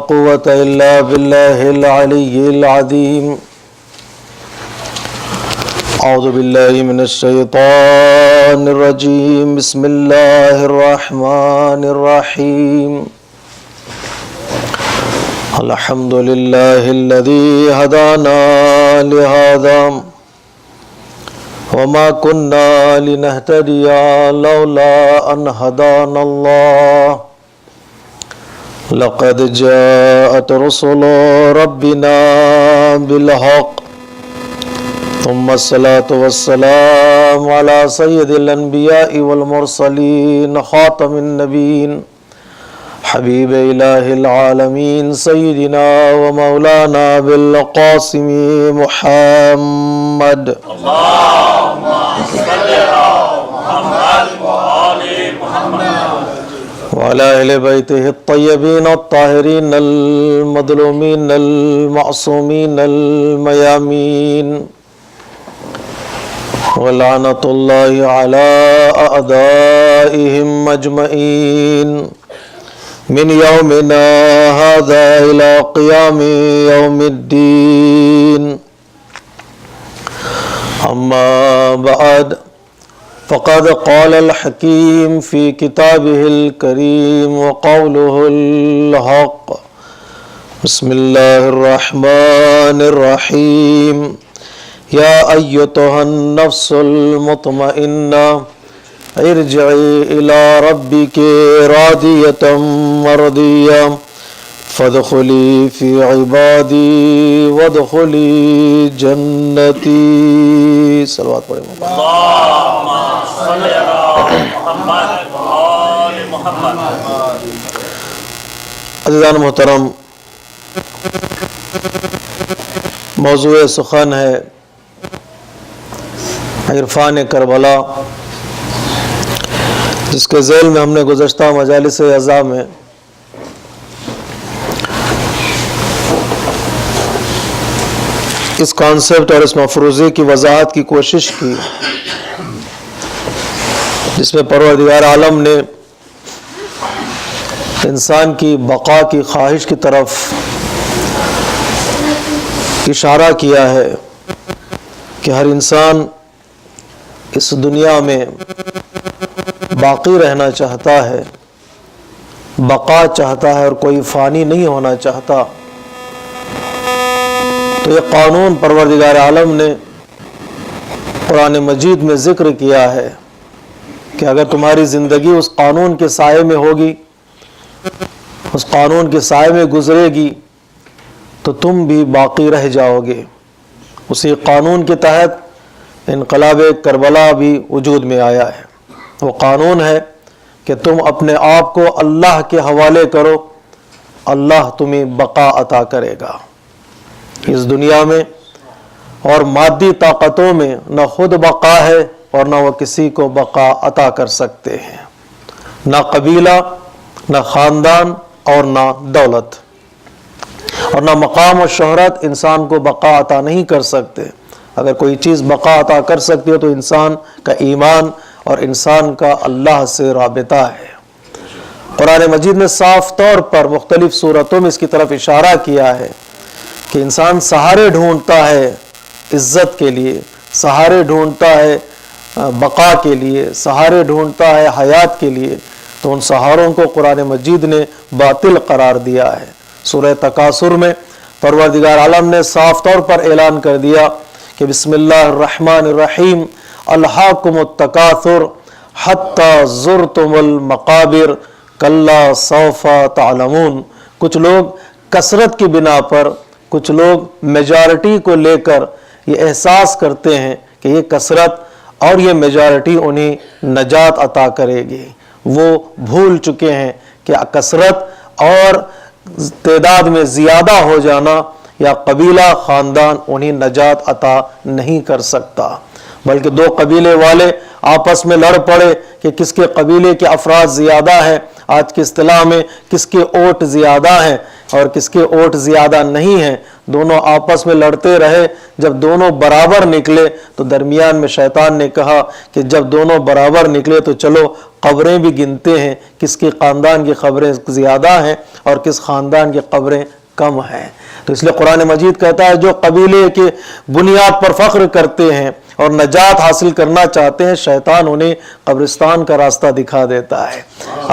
قوة إلا بالله العلي العظيم. أعوذ بالله من الشيطان الرجيم. بسم الله الرحمن الرحيم. الحمد لله الذي هدانا لهذا وما كنا لنهتدي لولا أن هدانا الله. لقد جاءت رسل ربنا بالحق ثم الصلاة والسلام على سيد الأنبياء والمرسلين خاتم النبيين حبيب إله العالمين سيدنا ومولانا بالقاسم محمد. اللهم صل على محمد وآل محمد وعلى أهل بيته الطيبين الطاهرين المظلومين المعصومين الميامين. ولعنة الله على أعدائهم أجمعين من يومنا هذا إلى قيام يوم الدين. أما بعد فقد قال الحكيم في كتابه الكريم وقوله الحق. بسم الله الرحمن الرحيم. يا أيتها النفس المطمئنة ارجعي إلى ربك راضية مرضية فادخلي في عبادي وادخلي جنتي. صلوات پڑھیں. اللهم صل على محمد وآل محمد. عزیزان محترم، موضوع سخن ہے عرفان کربلا، جس کے ذیل میں ہم نے گزشتہ مجالس اعزاء میں اس کانسیپٹ اور اس مفروضے کی وضاحت کی کوشش کی، جس میں پروردگار عالم نے انسان کی بقا کی خواہش کی طرف اشارہ کیا ہے کہ ہر انسان اس دنیا میں باقی رہنا چاہتا ہے، بقا چاہتا ہے، اور کوئی فانی نہیں ہونا چاہتا. تو یہ قانون پروردگار عالم نے قرآن مجید میں ذکر کیا ہے کہ اگر تمہاری زندگی اس قانون کے سائے میں ہوگی، اس قانون کے سائے میں گزرے گی، تو تم بھی باقی رہ جاؤ گے. اسی قانون کے تحت انقلاب کربلا بھی وجود میں آیا ہے. وہ قانون ہے کہ تم اپنے آپ کو اللہ کے حوالے کرو، اللہ تمہیں بقا عطا کرے گا. اس دنیا میں اور مادی طاقتوں میں نہ خود بقا ہے اور نہ وہ کسی کو بقا عطا کر سکتے ہیں. نہ قبیلہ، نہ خاندان اور نہ دولت اور نہ مقام و شہرت انسان کو بقا عطا نہیں کر سکتے. اگر کوئی چیز بقا عطا کر سکتی ہے تو انسان کا ایمان اور انسان کا اللہ سے رابطہ ہے. قرآن مجید نے صاف طور پر مختلف صورتوں میں اس کی طرف اشارہ کیا ہے کہ انسان سہارے ڈھونڈتا ہے عزت کے لیے، سہارے ڈھونڈتا ہے بقا کے لیے، سہارے ڈھونڈتا ہے حیات کے لیے، تو ان سہاروں کو قرآن مجید نے باطل قرار دیا ہے. سورہ تکاثر میں پروردگار عالم نے صاف طور پر اعلان کر دیا کہ بسم اللہ الرحمن الرحیم الہاکم التکاثر حتی زرتم المقابر کلا سوف تعلمون. کچھ لوگ کثرت کی بنا پر، کچھ لوگ میجارٹی کو لے کر یہ احساس کرتے ہیں کہ یہ کثرت اور یہ میجارٹی انہیں نجات عطا کرے گی. وہ بھول چکے ہیں کہ کثرت اور تعداد میں زیادہ ہو جانا یا قبیلہ خاندان انہیں نجات عطا نہیں کر سکتا، بلکہ دو قبیلے والے آپس میں لڑ پڑے کہ کس کے قبیلے کے افراد زیادہ ہیں. آج کی اصطلاح میں کس کے اوٹ زیادہ ہیں اور کس کے اوٹ زیادہ نہیں ہیں. دونوں آپس میں لڑتے رہے. جب دونوں برابر نکلے تو درمیان میں شیطان نے کہا کہ جب دونوں برابر نکلے تو چلو قبریں بھی گنتے ہیں, کس کے خاندان کی قبریں زیادہ ہیں اور کس خاندان کی قبریں کم ہیں. تو اس لیے قرآن مجید کہتا ہے جو قبیلے کے بنیاد پر فخر کرتے ہیں اور نجات حاصل کرنا چاہتے ہیں, شیطان انہیں قبرستان کا راستہ دکھا دیتا ہے.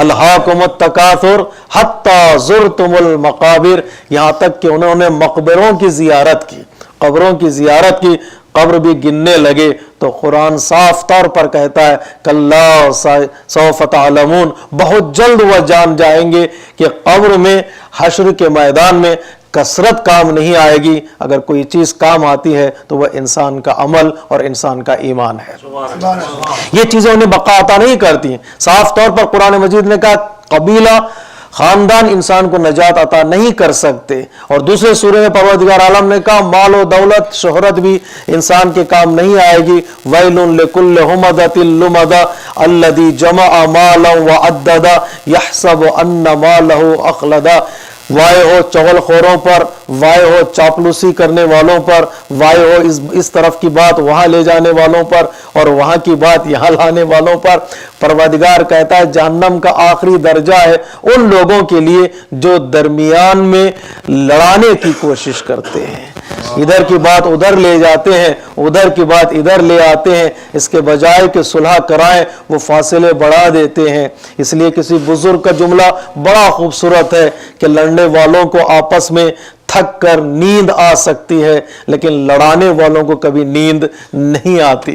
الہاکم التکاثر حتی زرتم المقابر, یہاں تک کہ انہوں نے مقبروں کی زیارت کی, قبروں کی زیارت کی, قبر بھی گننے لگے. تو قرآن صاف طور پر کہتا ہے کلا سوف تعلمون, بہت جلد وہ جان جائیں گے کہ قبر میں, حشر کے میدان میں کثرت کام نہیں آئے گی. اگر کوئی چیز کام آتی ہے تو وہ انسان کا عمل اور انسان کا ایمان ہے. یہ چیزیں انہیں بقا عطا نہیں کرتی ہیں. صاف طور پر قرآن مجید نے کہا قبیلہ, خاندان انسان کو نجات عطا نہیں کر سکتے. اور دوسرے سورے میں پروردگار عالم نے کہا مال و دولت, شہرت بھی انسان کے کام نہیں آئے گی. ویل لکل ہمزۃ لمزہ الذی جمع مالا وعددا یحسب ان مالہ اخلدا. وائے ہو چغل خوروں پر, وائے ہو چاپلوسی کرنے والوں پر, وائے ہو اس طرف کی بات وہاں لے جانے والوں پر اور وہاں کی بات یہاں لانے والوں پر. پروردگار کہتا ہے جہنم کا آخری درجہ ہے ان لوگوں کے لیے جو درمیان میں لڑانے کی کوشش کرتے ہیں, ادھر کی بات ادھر لے جاتے ہیں, ادھر کی بات ادھر لے آتے ہیں. اس کے بجائے کہ صلح کرائیں وہ فاصلے بڑھا دیتے ہیں. اس لیے کسی بزرگ کا جملہ بڑا خوبصورت ہے کہ لڑنے والوں کو آپس میں تھک کر نیند آ سکتی ہے لیکن لڑانے والوں کو کبھی نیند نہیں آتی.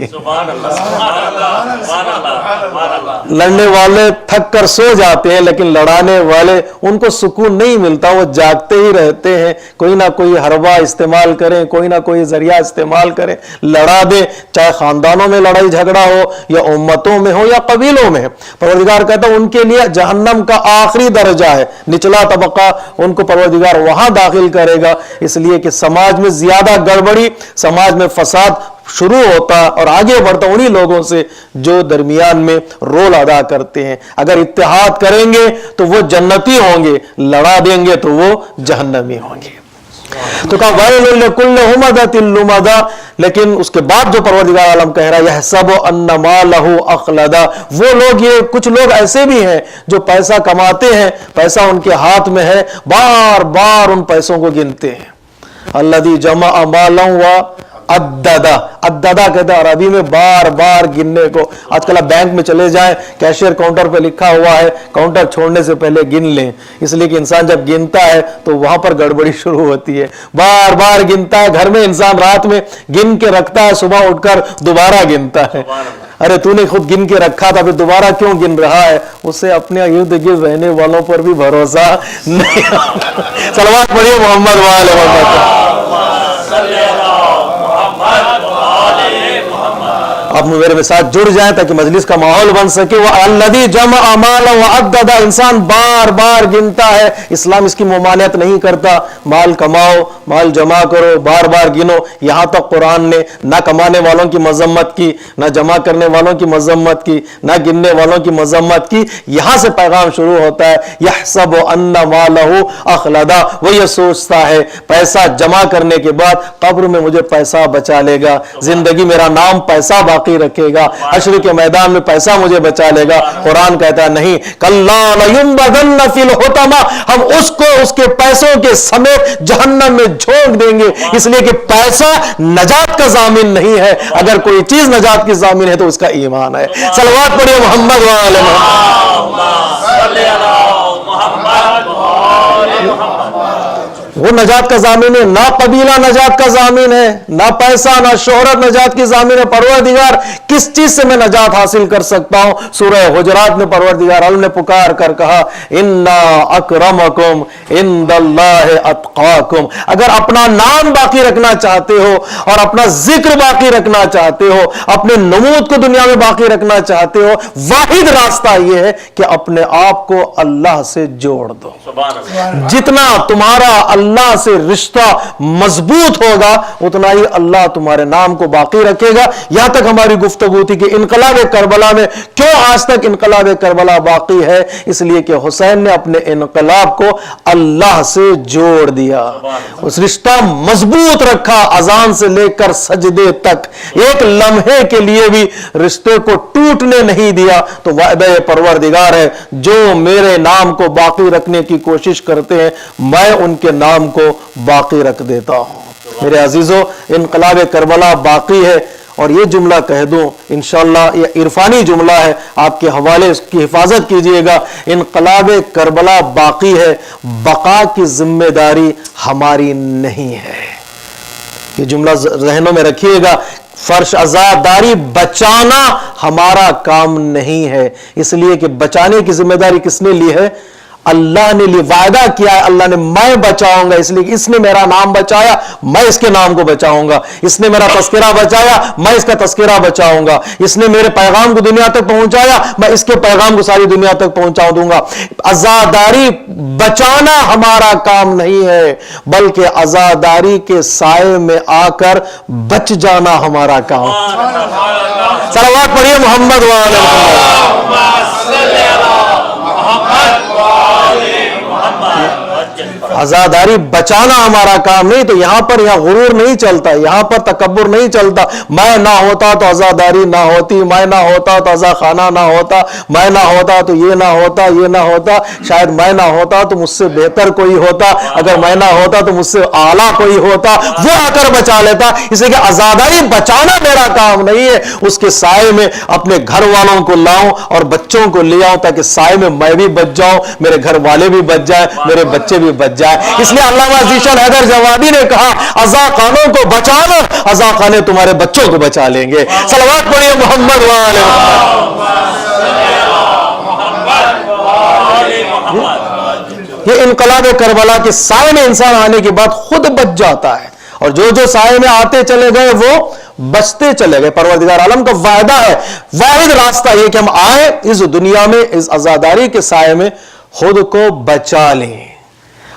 لڑنے والے تھک کر سو جاتے ہیں لیکن لڑانے والے ان کو سکون نہیں ملتا, وہ جاگتے ہی رہتے ہیں. کوئی نہ کوئی حربہ استعمال کریں, کوئی نہ کوئی ذریعہ استعمال کریں, لڑا دیں, چاہے خاندانوں میں لڑائی جھگڑا ہو یا امتوں میں ہو یا قبیلوں میں. پروردگار کہتا ہے ان کے لیے جہنم کا آخری درجہ ہے, نچلا طبقہ, ان کو پروردگار وہاں داخل کرے گا. اس لیے کہ سماج میں زیادہ گڑبڑی, سماج میں فساد شروع ہوتا اور آگے بڑھتا انہی لوگوں سے جو درمیان میں رول ادا کرتے ہیں. اگر اتحاد کریں گے تو وہ جنتی ہوں گے, لڑا دیں گے تو وہ جہنمی ہوں گے. تو کہا وَيْلٌ لِكُلِّ ہُمَزَةٍ لُمَزَةٍ, لیکن اس کے بعد جو پروردگار عالم کہہ رہا ہے يَحْسَبُ أَنَّ مَالَهُ أَخْلَدَ, وہ لوگ, یہ کچھ لوگ ایسے بھی ہیں جو پیسہ کماتے ہیں, پیسہ ان کے ہاتھ میں ہے, بار بار ان پیسوں کو گنتے ہیں. الَّذِي جَمَعَ مَالًا وَعَدَّدَ, عددہ کہتا ہے عربی میں بار بار گننے کو. آج کل آپ بینک میں چلے جائیں, کیشیئر کاؤنٹر پہ لکھا ہوا ہے کاؤنٹر چھوڑنے سے پہلے گن لیں, اس لیے کہ انسان جب گنتا ہے تو وہاں پر گڑبڑی شروع ہوتی ہے. بار بار گنتا ہے, گھر میں انسان رات میں گن کے رکھتا ہے, صبح اٹھ کر دوبارہ گنتا ہے. ارے تو نے خود گن کے رکھا تھا, پھر دوبارہ کیوں گن رہا ہے؟ اسے اپنے ارد گرد رہنے والوں پر بھی بھروسہ نہیں. صلوات پڑھیے محمد وآل محمد. آپ میرے ساتھ جڑ جائیں تاکہ مجلس کا ماحول بن سکے. وَالَّذِي جَمَعَ مَالًا وَعَدَّدَ, انسان بار بار گنتا ہے. اسلام اس کی ممانعت نہیں کرتا, مال کماؤ, مال جمع کرو, بار بار گنو. یہاں تک قرآن نے نہ کمانے والوں کی مذمت کی, نہ جمع کرنے والوں کی مذمت کی, نہ گننے والوں کی مذمت کی. یہاں سے پیغام شروع ہوتا ہے يَحْسَبُ أَنَّ مَالَهُ أَخْلَدَ, وہ یہ سوچتا ہے پیسہ جمع کرنے کے بعد قبر میں مجھے پیسہ بچا لے گا, زندگی میرا نام پیسہ باقی رکھے گا, حشر کے میدان میں پیسہ مجھے بچا لے گا. قرآن کہتا ہے نہیں, کَلَّا لَيُنبَذَنَّ فِي الْحُطَمَةِ, ہم اس کو اس کے پیسوں کے سمیت جہنم میں جھونک دیں گے. اس لیے کہ پیسہ نجات کا ضامن نہیں ہے, اگر کوئی چیز نجات کی ضامن ہے تو اس کا ایمان ہے. صلوات پڑھیے محمد وآل محمد. وہ نجات کا ضامن ہے, نہ قبیلہ نجات کا ضامن ہے, نہ پیسہ, نہ شہرت نجات کی ضامن ہے. پروردگار کس چیز سے میں نجات حاصل کر سکتا ہوں؟ سورہ حجرات میں پروردگار عالم نے پکار کر کہا اِنَّا أَكْرَمَكُمْ عِنْدَ اللَّهِ أَتْقَاكُمْ. اگر اپنا نام باقی رکھنا چاہتے ہو اور اپنا ذکر باقی رکھنا چاہتے ہو, اپنے نمود کو دنیا میں باقی رکھنا چاہتے ہو, واحد راستہ یہ ہے کہ اپنے آپ کو اللہ سے جوڑ دو. جتنا تمہارا اللہ اللہ سے رشتہ مضبوط ہوگا اتنا ہی اللہ تمہارے نام کو باقی رکھے گا. یہاں تک ہماری گفتگو تھی کہ انقلاب کربلا میں کیوں آج تک انقلاب کربلا باقی ہے؟ اس لیے کہ حسین نے اپنے انقلاب کو اللہ سے جوڑ دیا, اس رشتہ مضبوط رکھا, اذان سے لے کر سجدے تک ایک لمحے کے لیے بھی رشتے کو ٹوٹنے نہیں دیا. تو وعدہ پروردگار ہے جو میرے نام کو باقی رکھنے کی کوشش کرتے ہیں میں ان کے نام کو باقی رکھ دیتا ہوں. میرے عزیزو, انقلاب کربلا باقی ہے. اور یہ جملہ کہہ دوں انشاءاللہ, یہ عرفانی جملہ ہے, آپ کے حوالے اس کی حفاظت کیجئے گا. انقلاب کربلا باقی ہے, بقا کی ذمہ داری ہماری نہیں ہے. یہ جملہ ذہنوں میں رکھیے گا. فرش عزاداری بچانا ہمارا کام نہیں ہے, اس لیے کہ بچانے کی ذمہ داری کس نے لی ہے؟ اللہ نے لی. وعدہ کیا ہے اللہ نے, میں بچاؤں گا, اس لیے کہ اس نے میرا نام بچایا میں اس کے نام کو بچاؤں گا. اس نے میرا تذکرہ بچایا میں اس کا تذکرہ بچاؤں گا. اس نے میرے پیغام کو دنیا تک پہنچایا میں اس کے پیغام کو ساری دنیا تک پہنچا دوں گا. عزاداری بچانا ہمارا کام نہیں ہے بلکہ عزاداری کے سائے میں آ کر بچ جانا ہمارا کام. صلوات پڑھیے محمد وعلی عزاداری بچانا ہمارا کام نہیں. تو یہاں غرور نہیں چلتا, یہاں پر تکبر نہیں چلتا. میں نہ ہوتا تو عزاداری نہ ہوتی, میں نہ ہوتا تو عزا خانہ نہ ہوتا, میں نہ ہوتا تو یہ نہ ہوتا, یہ نہ ہوتا, شاید میں نہ ہوتا تو مجھ سے بہتر کوئی ہوتا, اگر میں نہ ہوتا تو مجھ سے اعلیٰ کوئی ہوتا, وہ آ کر بچا لیتا. اس لیے کہ عزاداری بچانا میرا کام نہیں ہے, اس کے سائے میں اپنے گھر والوں کو لاؤں اور بچوں کو لے آؤں تاکہ سائے میں بھی بچ جاؤں, میرے گھر والے بھی بچ جائیں, میرے بچے بھی بچ جائیں. اس لیے علامہ ذیشان حیدر جوادی نے کہا عزا خانوں کو بچا لو, عزا خانے تمہارے بچوں کو بچا لیں گے. صلوات پڑھیے محمد وعلی محمد. یہ انقلاب کربلا کے سائے میں انسان آنے کے بعد خود بچ جاتا ہے, اور جو سائے میں آتے چلے گئے وہ بچتے چلے گئے. پروردگار عالم کا وعدہ ہے, واحد راستہ یہ کہ ہم آئیں اس دنیا میں اس عزاداری کے سائے میں خود کو بچا لیں,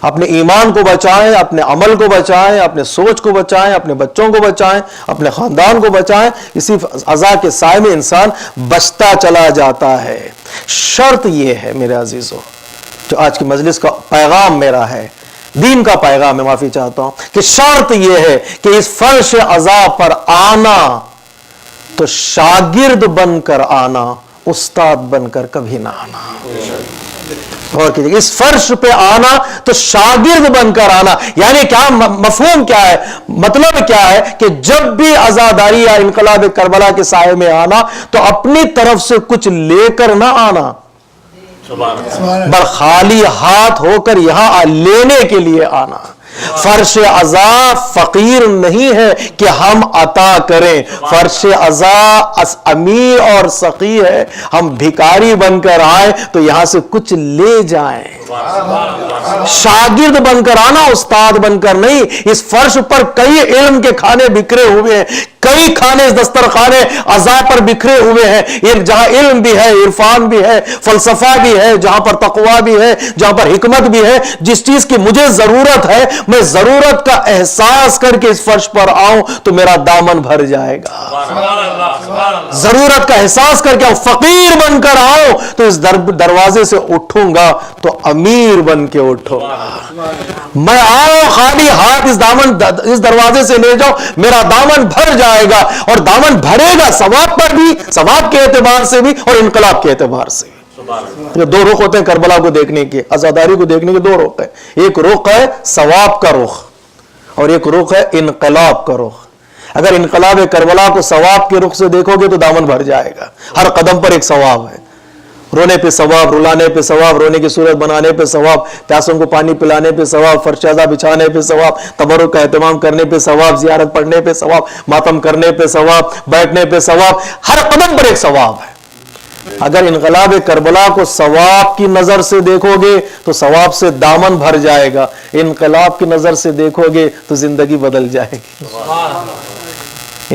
اپنے ایمان کو بچائیں, اپنے عمل کو بچائیں, اپنے سوچ کو بچائیں, اپنے بچوں کو بچائیں, اپنے خاندان کو بچائیں. اسی عزا کے سائے میں انسان بچتا چلا جاتا ہے. شرط یہ ہے میرے عزیزو, جو آج کی مجلس کا پیغام میرا ہے, دین کا پیغام ہے, معافی چاہتا ہوں, کہ شرط یہ ہے کہ اس فرش عزا پر آنا تو شاگرد بن کر آنا, استاد بن کر کبھی نہ آنا. اور اس فرش پہ آنا تو شاگرد بن کر آنا. یعنی کیا مفہوم کیا ہے, مطلب کیا ہے کہ جب بھی عزاداری یا انقلاب کربلا کے سائے میں آنا تو اپنی طرف سے کچھ لے کر نہ آنا, بل خالی ہاتھ ہو کر یہاں لینے کے لیے آنا. فرش عزا فقیر نہیں ہے کہ ہم عطا کریں, فرش عزا امیر اور سخی ہے, ہم بھکاری بن کر آئیں تو یہاں سے کچھ لے جائیں. شاگرد بن کر آنا, استاد بن کر نہیں. اس فرش پر کئی علم کے کھانے بکھرے ہوئے ہیں, کئی کھانے دسترخانے عزا پر بکھرے ہوئے ہیں, جہاں علم بھی ہے, عرفان بھی ہے, فلسفہ بھی ہے, جہاں پر تقویٰ بھی ہے, جہاں پر حکمت بھی ہے. جس چیز کی مجھے ضرورت ہے میں ضرورت کا احساس کر کے اس فرش پر آؤں تو میرا دامن بھر جائے گا. ضرورت کا احساس کر کے فقیر بن کر آؤں تو اس دروازے سے اٹھوں گا تو امیر بن کے اٹھوں گا. میں آؤں خالی ہاتھ اس دروازے سے لے جاؤ, میرا دامن بھر جائے گا, اور دامن بھرے گا ثواب پر بھی, ثواب کے اعتبار سے بھی اور انقلاب کے اعتبار سے بھی. دو رخ ہوتے ہیں کربلا کو دیکھنے کے, عزاداری کو دیکھنے کے دو رخ ہیں. ایک رخ ہے ثواب کا رخ اور ایک رخ ہے انقلاب کا رخ. اگر انقلاب کربلا کو ثواب کے رخ سے دیکھو گے تو دامن بھر جائے گا. ہر قدم پر ایک ثواب ہے, رونے پہ ثواب, رلانے پہ ثواب, رونے کی صورت بنانے پہ ثواب, پیاسوں کو پانی پلانے پہ ثواب, فرش عزا بچھانے پہ ثواب, تبرک کا اہتمام کرنے پہ ثواب, زیارت پڑھنے پہ ثواب, ماتم کرنے پہ ثواب, بیٹھنے پہ ثواب. ہر قدم پر ایک ثواب ہے. اگر انقلاب کربلا کو ثواب کی نظر سے دیکھو گے تو ثواب سے دامن بھر جائے گا, انقلاب کی نظر سے دیکھو گے تو زندگی بدل جائے گی.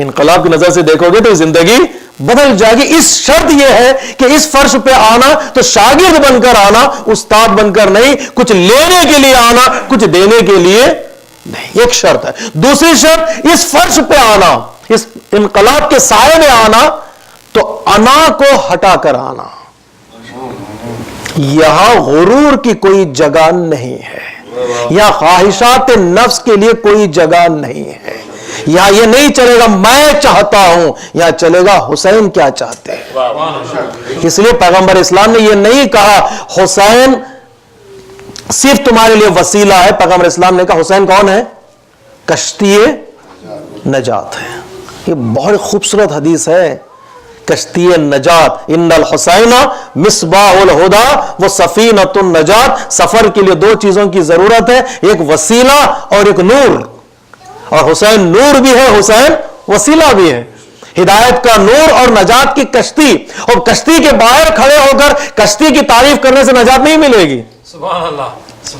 انقلاب کی نظر سے دیکھو گے تو زندگی بدل جائے گی. اس شرط یہ ہے کہ اس فرش پہ آنا تو شاگرد بن کر آنا, استاد بن کر نہیں, کچھ لینے کے لیے آنا, کچھ دینے کے لیے نہیں. ایک شرط ہے. دوسری شرط, اس فرش پہ آنا, اس انقلاب کے سائے میں آنا تو انا کو ہٹا کر آنا. یہاں غرور کی کوئی جگہ نہیں ہے, یہاں خواہشات نفس کے لیے کوئی جگہ نہیں ہے. یہاں یہ نہیں چلے گا میں چاہتا ہوں, یہاں چلے گا حسین کیا چاہتے ہیں. اس لیے پیغمبر اسلام نے یہ نہیں کہا حسین صرف تمہارے لیے وسیلہ ہے. پیغمبر اسلام نے کہا حسین کون ہے؟ کشتی نجات ہے. یہ بہت خوبصورت حدیث ہے, کشتی نجات. ان الحسین مصباح الہدی و سفینۃ النجات. سفر کے لیے دو چیزوں کی ضرورت ہے, ایک وسیلہ اور ایک نور. اور حسین نور بھی ہے, حسین وسیلہ بھی ہے. ہدایت کا نور اور نجات کی کشتی. اور کشتی کے باہر کھڑے ہو کر کشتی کی تعریف کرنے سے نجات نہیں ملے گی. سبحان اللہ.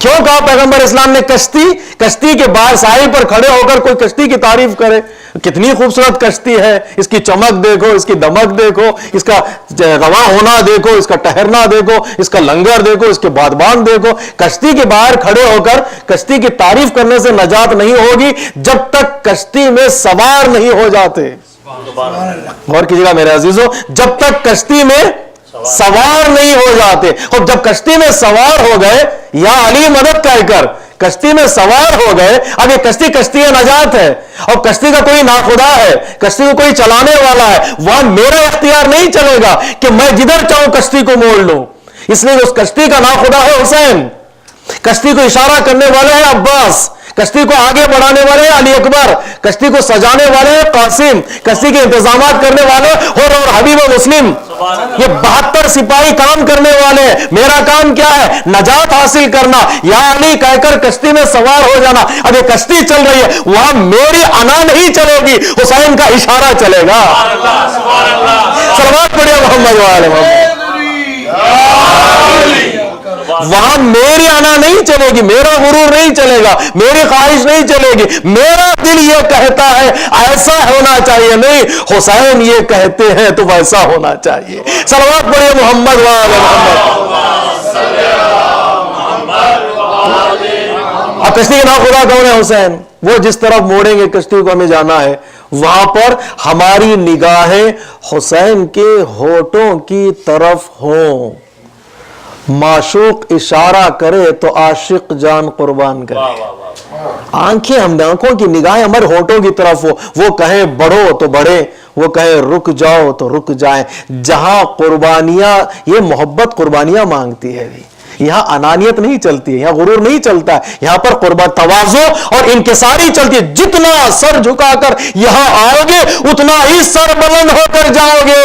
کیوں کہا پیغمبر اسلام نے کشتی؟ کشتی کے باہر ساحل پر کھڑے ہو کر کوئی کشتی کی تعریف کرے, کتنی خوبصورت کشتی ہے, اس کی چمک دیکھو, اس کی دمک دیکھو, اس کا رواں ہونا دیکھو, اس کا ٹہرنا دیکھو, اس کا لنگر دیکھو, اس کے بادبان دیکھو. کشتی کے باہر کھڑے ہو کر کشتی کی تعریف کرنے سے نجات نہیں ہوگی جب تک کشتی میں سوار نہیں ہو جاتے. غور کیجیے گا میرے عزیزو, جب تک کشتی میں سوار نہیں ہو جاتے. اور جب کشتی میں سوار ہو گئے, یا علی مدد کہہ کر کشتی میں سوار ہو گئے, اب یہ کشتی نجات ہے. اور کشتی کا کوئی ناخدا ہے, کشتی کو کوئی چلانے والا ہے. وہاں میرا اختیار نہیں چلے گا کہ میں جدھر چاہوں کشتی کو موڑ لوں. اس لیے اس کشتی کا ناخدا ہے حسین. کشتی کو اشارہ کرنے والے ہیں عباس, کشتی کو آگے بڑھانے والے ہیں علی اکبر, کشتی کو سجانے والے ہیں قاسم, کشتی کے انتظامات کرنے والے اور حبیب مسلم. یہ 72 سپاہی کام کرنے والے ہیں. میرا کام کیا ہے؟ نجات حاصل کرنا. یا علی کہہ کر کشتی میں سوار ہو جانا. اب یہ کشتی چل رہی ہے, وہاں میری انا نہیں چلے گی, حسین کا اشارہ چلے گا. صلوات پڑھیے محمد وعلى محمد. وہاں میری انا نہیں چلے گی, میرا غرور نہیں چلے گا, میری خواہش نہیں چلے گی. میرا دل یہ کہتا ہے ایسا ہونا چاہیے, نہیں, حسین یہ کہتے ہیں تو ویسا ہونا چاہیے. صلوات پڑھیے محمد وعلى محمد. اب کشتی کے ناخدا کون ہے؟ حسین. وہ جس طرف موڑیں گے کشتی کو ہمیں جانا ہے, وہاں پر ہماری نگاہیں حسین کے ہونٹوں کی طرف ہوں. معشوق اشارہ کرے تو عاشق جان قربان کرے. آنکھیں آنکھوں کی نگاہیں ہمارے ہونٹوں کی طرف ہو. وہ کہیں بڑھو تو بڑھے, وہ کہیں رک جاؤ تو رک جائیں. جہاں قربانیاں, یہ محبت قربانیاں مانگتی ہے, یہاں انانیت نہیں چلتی ہے, یہاں غرور نہیں چلتا ہے, یہاں پر قربت تواضع اور انکساری چلتی ہے. جتنا سر جھکا کر یہاں آؤ گے اتنا ہی سر بلند ہو کر جاؤ گے.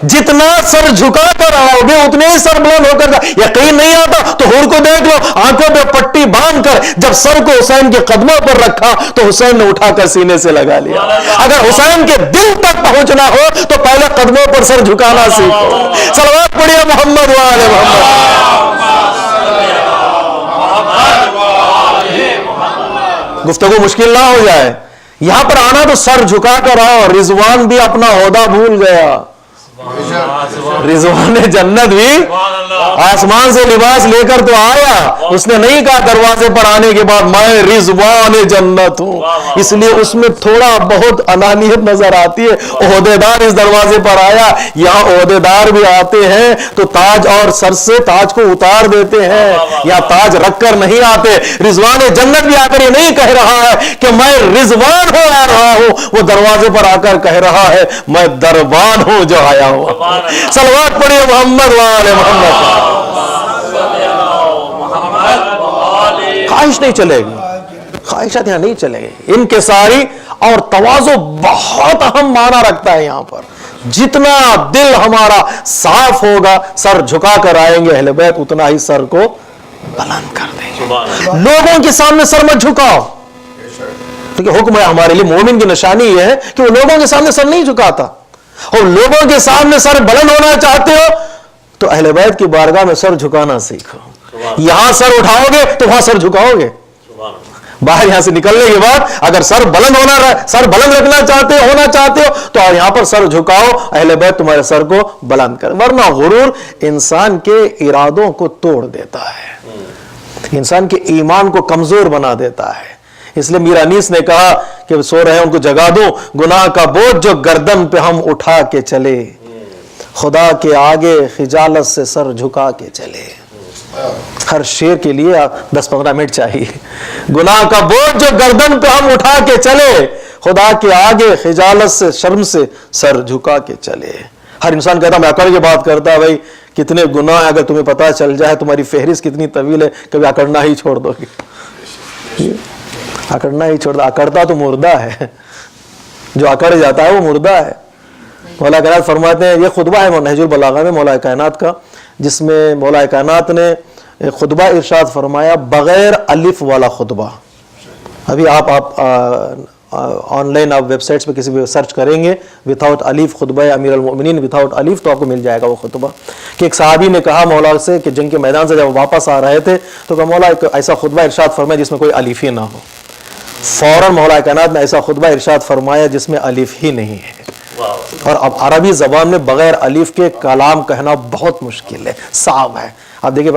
جتنا سر جھکا کر آؤ گے اتنے ہی سر بلند ہو کر جاؤ. یقین نہیں آتا تو حور کو دیکھ لو, آنکھوں پہ پٹی باندھ کر جب سر کو حسین کے قدموں پر رکھا تو حسین نے اٹھا کر سینے سے لگا لیا. اگر حسین کے دل تک پہنچنا ہو تو پہلے قدموں پر سر جھکانا سیکھو. صلوات پڑھیے محمد وعلى محمد. گفتگو مشکل نہ ہو جائے. یہاں پر آنا تو سر جھکا کر آؤ. رضوان بھی اپنا عہدہ بھول گیا. رضوان جنت بھی آسمان سے لباس لے کر تو آیا, اس نے نہیں کہا دروازے پر آنے کے بعد میں رضوان جنت ہوں. اس لیے اس میں تھوڑا بہت انانیت نظر آتی ہے. عہدیدار اس دروازے پر آیا, یہاں عہدیدار بھی آتے ہیں تو تاج اور سر سے تاج کو اتار دیتے ہیں, یا تاج رکھ کر نہیں آتے. رضوان جنت بھی آ کر یہ نہیں کہہ رہا ہے کہ میں رضوان ہو آ رہا ہوں, وہ دروازے پر آ کر کہہ رہا ہے میں دربان ہوں جو آیا ہوں. صلوات پڑھیے محمد وعلى محمد. خواہش نہیں چلے گی, خواہشات یہاں نہیں چلے گی. انکساری اور تواضع بہت اہم معنی رکھتا ہے یہاں پر. جتنا دل ہمارا صاف ہوگا, سر جھکا کر آئیں گے اہل بیت, اتنا ہی سر کو بلند کر دیں گے. لوگوں کے سامنے سر مت جھکاؤ. کیونکہ حکم ہے ہمارے لیے, مومن کی نشانی یہ ہے کہ وہ لوگوں کے سامنے سر نہیں جھکاتا. اور لوگوں کے سامنے سر بلند ہونا چاہتے ہو تو اہل بیت کی بارگاہ میں سر جھکانا سیکھو. یہاں سر اٹھاؤ گے تو وہاں سر جھکاؤ گے. باہر یہاں سے نکلنے کے بعد اگر سر بلند رکھنا ہونا چاہتے ہو تو یہاں پر سر جھکاؤ، اہل بیت تمہارے سر کو بلند کر، ورنہ غرور انسان کے ارادوں کو توڑ دیتا ہے، انسان کے ایمان کو کمزور بنا دیتا ہے۔ اس لیے میر انیس نے کہا کہ سو رہے ہیں ان کو جگا دوں، گناہ کا بوجھ جو گردن پہ ہم اٹھا کے چلے، خدا کے آگے خجالت سے سر جھکا کے چلے۔ ہر شعر کے لیے 10-15 منٹ چاہیے۔ گناہ کا بوجھ جو گردن پہ ہم اٹھا کے چلے، خدا کے آگے خجالت سے شرم سے سر جھکا کے چلے۔ ہر انسان کہتا میں اکڑ کے بات کرتا ہے، بھائی کتنے گناہ اگر تمہیں پتا چل جائے، تمہاری فہرست کتنی طویل ہے، کبھی اکڑنا ہی چھوڑ دو گے، اکڑنا ہی چھوڑ دو۔ اکڑتا تو مردہ ہے، جو اکڑ جاتا ہے وہ مردہ ہے۔ مولا کائنات فرماتے ہیں، یہ خطبہ ہے نہج البلاغہ میں مولا کائنات کا، جس میں مولا کائنات نے خطبہ ارشاد فرمایا بغیر الف والا خطبہ۔ ابھی آپ آن لائن آپ ویب سائٹس پہ کسی بھی سرچ کریں گے وتھاؤٹ الف خطبہ امیر المؤمنین وتھاؤٹ الف، تو آپ کو مل جائے گا وہ خطبہ۔ کہ ایک صحابی نے کہا مولا سے کہ جنگ کے میدان سے جب وہ واپس آ رہے تھے تو کہا مولا ایک ایسا خطبہ ارشاد فرمایا جس میں کوئی الف ہی نہ ہو۔ فوراً مولا کائنات نے ایسا خطبہ ارشاد فرمایا جس میں الف ہی نہیں ہے۔ اور اب عربی زبان میں بغیر الف کے کلام کہنا بہت مشکل ہے، صعب ہے۔ آپ دیکھیں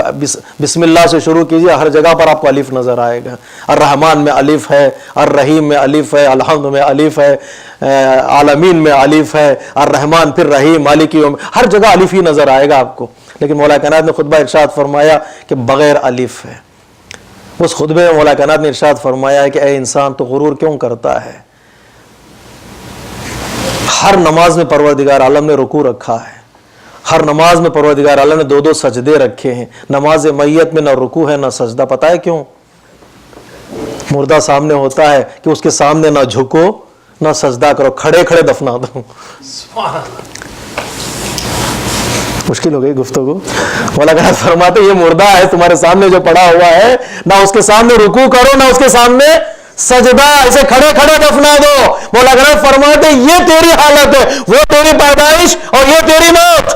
بسم اللہ سے شروع کیجئے، ہر جگہ پر آپ کو الف نظر آئے گا۔ الرحمن میں الف ہے، الرحیم میں الف ہے، الحمد میں الف ہے، عالمین میں الف ہے، الرحمن پھر رحیم مالک یوم، ہر جگہ الف ہی نظر آئے گا آپ کو۔ لیکن مولا کائنات نے خطبہ ارشاد فرمایا کہ بغیر الف ہے۔ اس خطبے میں مولا کائنات نے ارشاد فرمایا کہ اے انسان تو غرور کیوں کرتا ہے؟ ہر نماز میں پروردگار عالم نے رکوع رکھا ہے، ہر نماز میں پروردگار عالم نے 2 سجدے رکھے ہیں۔ نماز میت میں نہ رکوع ہے نہ سجدہ، پتہ ہے کیوں؟ مردہ سامنے ہوتا ہے کہ اس کے سامنے نہ جھکو نہ سجدہ کرو، کھڑے کھڑے دفنا دو۔ مشکل ہو گئی گفتگو۔ مولا کائنات فرماتے یہ مردہ ہے تمہارے سامنے جو پڑا ہوا ہے، نہ اس کے سامنے رکوع کرو نہ اس کے سامنے سجدہ، اسے کھڑے کھڑے دفنا دو۔ مولا کائنات فرماتے یہ تیری حالت ہے، وہ تیری پیدائش اور یہ تیری موت،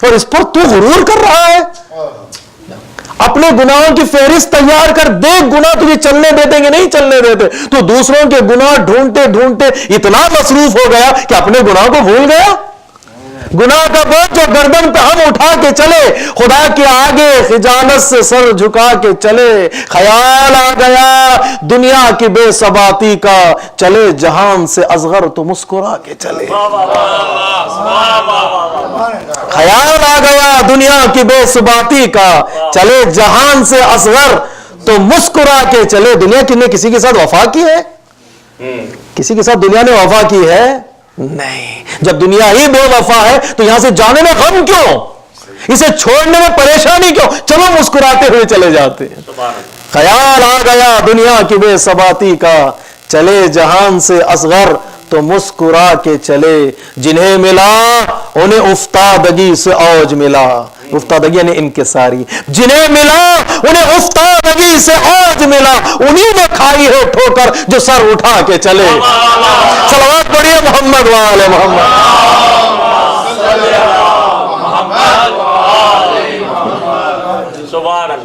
اور اس پر تو غرور کر رہا ہے۔ اپنے گناہوں کی فہرست تیار کر، دیکھ گناہ تجھے چلنے دیتے کہ نہیں چلنے دیتے۔ تو دوسروں کے گناہ ڈھونڈتے ڈھونڈتے اتنا مصروف ہو گیا کہ اپنے گناہ کو بھول گیا۔ گناہ کا بوجھ جو گردن پہ ہم اٹھا کے چلے، خدا کے آگے خجالت سے سر جھکا کے چلے۔ خیال آ گیا دنیا کی بے ثباتی کا، چلے جہان سے اصغر تو مسکرا کے چلے۔ خیال آ گیا دنیا کی بے ثباتی کا، چلے جہان سے اصغر تو مسکرا کے چلے۔ دنیا نے کسی کے ساتھ وفا کی ہے؟ کسی کے ساتھ دنیا نے وفا کی ہے؟ نہیں۔ جب دنیا ہی بے وفا ہے تو یہاں سے جانے میں غم کیوں؟ اسے چھوڑنے میں پریشانی کیوں؟ چلو مسکراتے ہوئے چلے جاتے ہیں۔ خیال آ گیا دنیا کی بے ثباتی کا، چلے جہان سے اصغر تو مسکرا کے چلے۔ جنہیں ملا انہیں افتادگی سے اوج ملا، افتادگی یعنی انکساری۔ جنہیں ملا انہیں افتادگی سے اوج ملا، انہی نے کھائی ہے ٹھوکر جو سر اٹھا کے چلے۔ صلوات پڑھیے محمد وآل محمد۔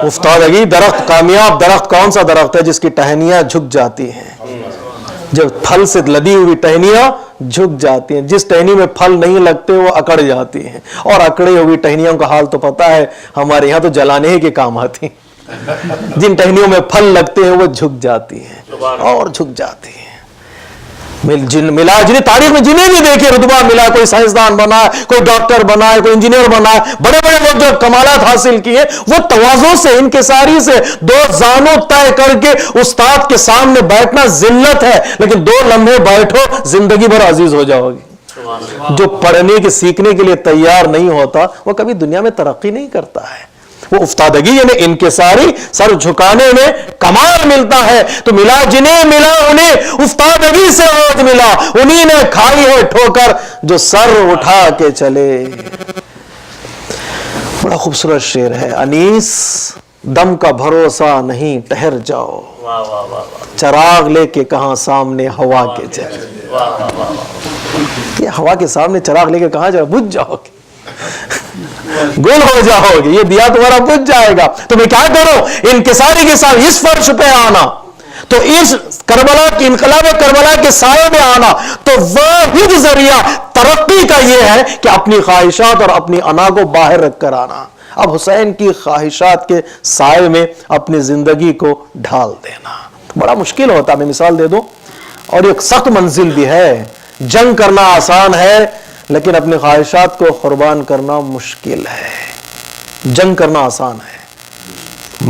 افتادگی درخت، کامیاب درخت کون سا درخت ہے جس کی ٹہنیاں جھک جاتی ہیں؟ جب پھل سے لدی ہوئی ٹہنیاں جھک جاتی ہیں۔ جس ٹہنی میں پھل نہیں لگتے وہ اکڑ جاتی ہیں، اور اکڑی ہوئی ٹہنیوں کا حال تو پتا ہے، ہمارے یہاں تو جلانے ہی کے کام آتی ہیں۔ جن ٹہنیوں میں پھل لگتے ہیں وہ جھک جاتی ہیں اور جھک جاتی ہیں۔ ملا جنہیں تاریخ میں جنہیں بھی دیکھے رتبہ ملا، کوئی سائنسدان بنا ہے، کوئی ڈاکٹر بنا ہے، کوئی انجینئر بنا ہے، بڑے بڑے لوگ جو کمالات حاصل کیے وہ تواضع سے، انکساری سے، 2 زانوں طے کر کے استاد کے سامنے بیٹھنا ذلت ہے، لیکن 2 لمحے بیٹھو زندگی بھر عزیز ہو جاؤ گی۔ جو پڑھنے کے سیکھنے کے لیے تیار نہیں ہوتا وہ کبھی دنیا میں ترقی نہیں کرتا ہے۔ وہ افتادگی یعنی انکساری، سر جھکانے میں کمال ملتا ہے۔ تو ملا جنہیں ملا انہیں افتادگی سے اوج ملا، انہی نے کھائی ہے ٹھوکر جو سر اٹھا کے چلے۔ بڑا خوبصورت شعر ہے۔ انیس دم کا بھروسہ نہیں، ٹھہر جاؤ، چراغ لے کے کہاں سامنے ہوا کے چلے۔ یہ ہوا کے سامنے چراغ لے کے کہاں جاؤ؟ بجھ جاؤ گے، گل ہو جاؤ گے، یہ دیا تمہارا بجھ جائے گا۔ تو میں کیا کروں؟ انکساری کے ساتھ اس فرش پہ آنا، تو اس کربلا کی انقلاب کربلا کے سائے میں آنا تو واحد ذریعہ ترقی کا یہ ہے کہ اپنی خواہشات اور اپنی انا کو باہر رکھ کر آنا. اب حسین کی خواہشات کے سائے میں اپنی زندگی کو ڈھال دینا بڑا مشکل ہوتا ہے. میں مثال دے دوں, اور ایک سخت منزل بھی ہے. جنگ کرنا آسان ہے لیکن اپنی خواہشات کو قربان کرنا مشکل ہے. جنگ کرنا آسان ہے,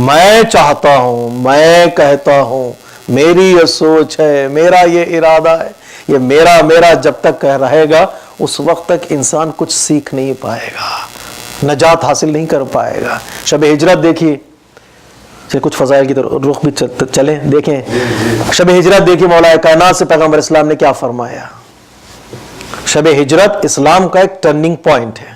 میں چاہتا ہوں, میں کہتا ہوں, میری یہ سوچ ہے, میرا یہ ارادہ ہے, یہ میرا جب تک کہہ رہے گا اس وقت تک انسان کچھ سیکھ نہیں پائے گا, نجات حاصل نہیں کر پائے گا. شب ہجرت دیکھیے, کچھ فضائل کی طرف رخ بھی چلیں دیکھیں. شب ہجرت دیکھیے, مولا کائنات سے پیغمبر اسلام نے کیا فرمایا. شب ہجرت اسلام کا ایک ٹرننگ پوائنٹ ہے.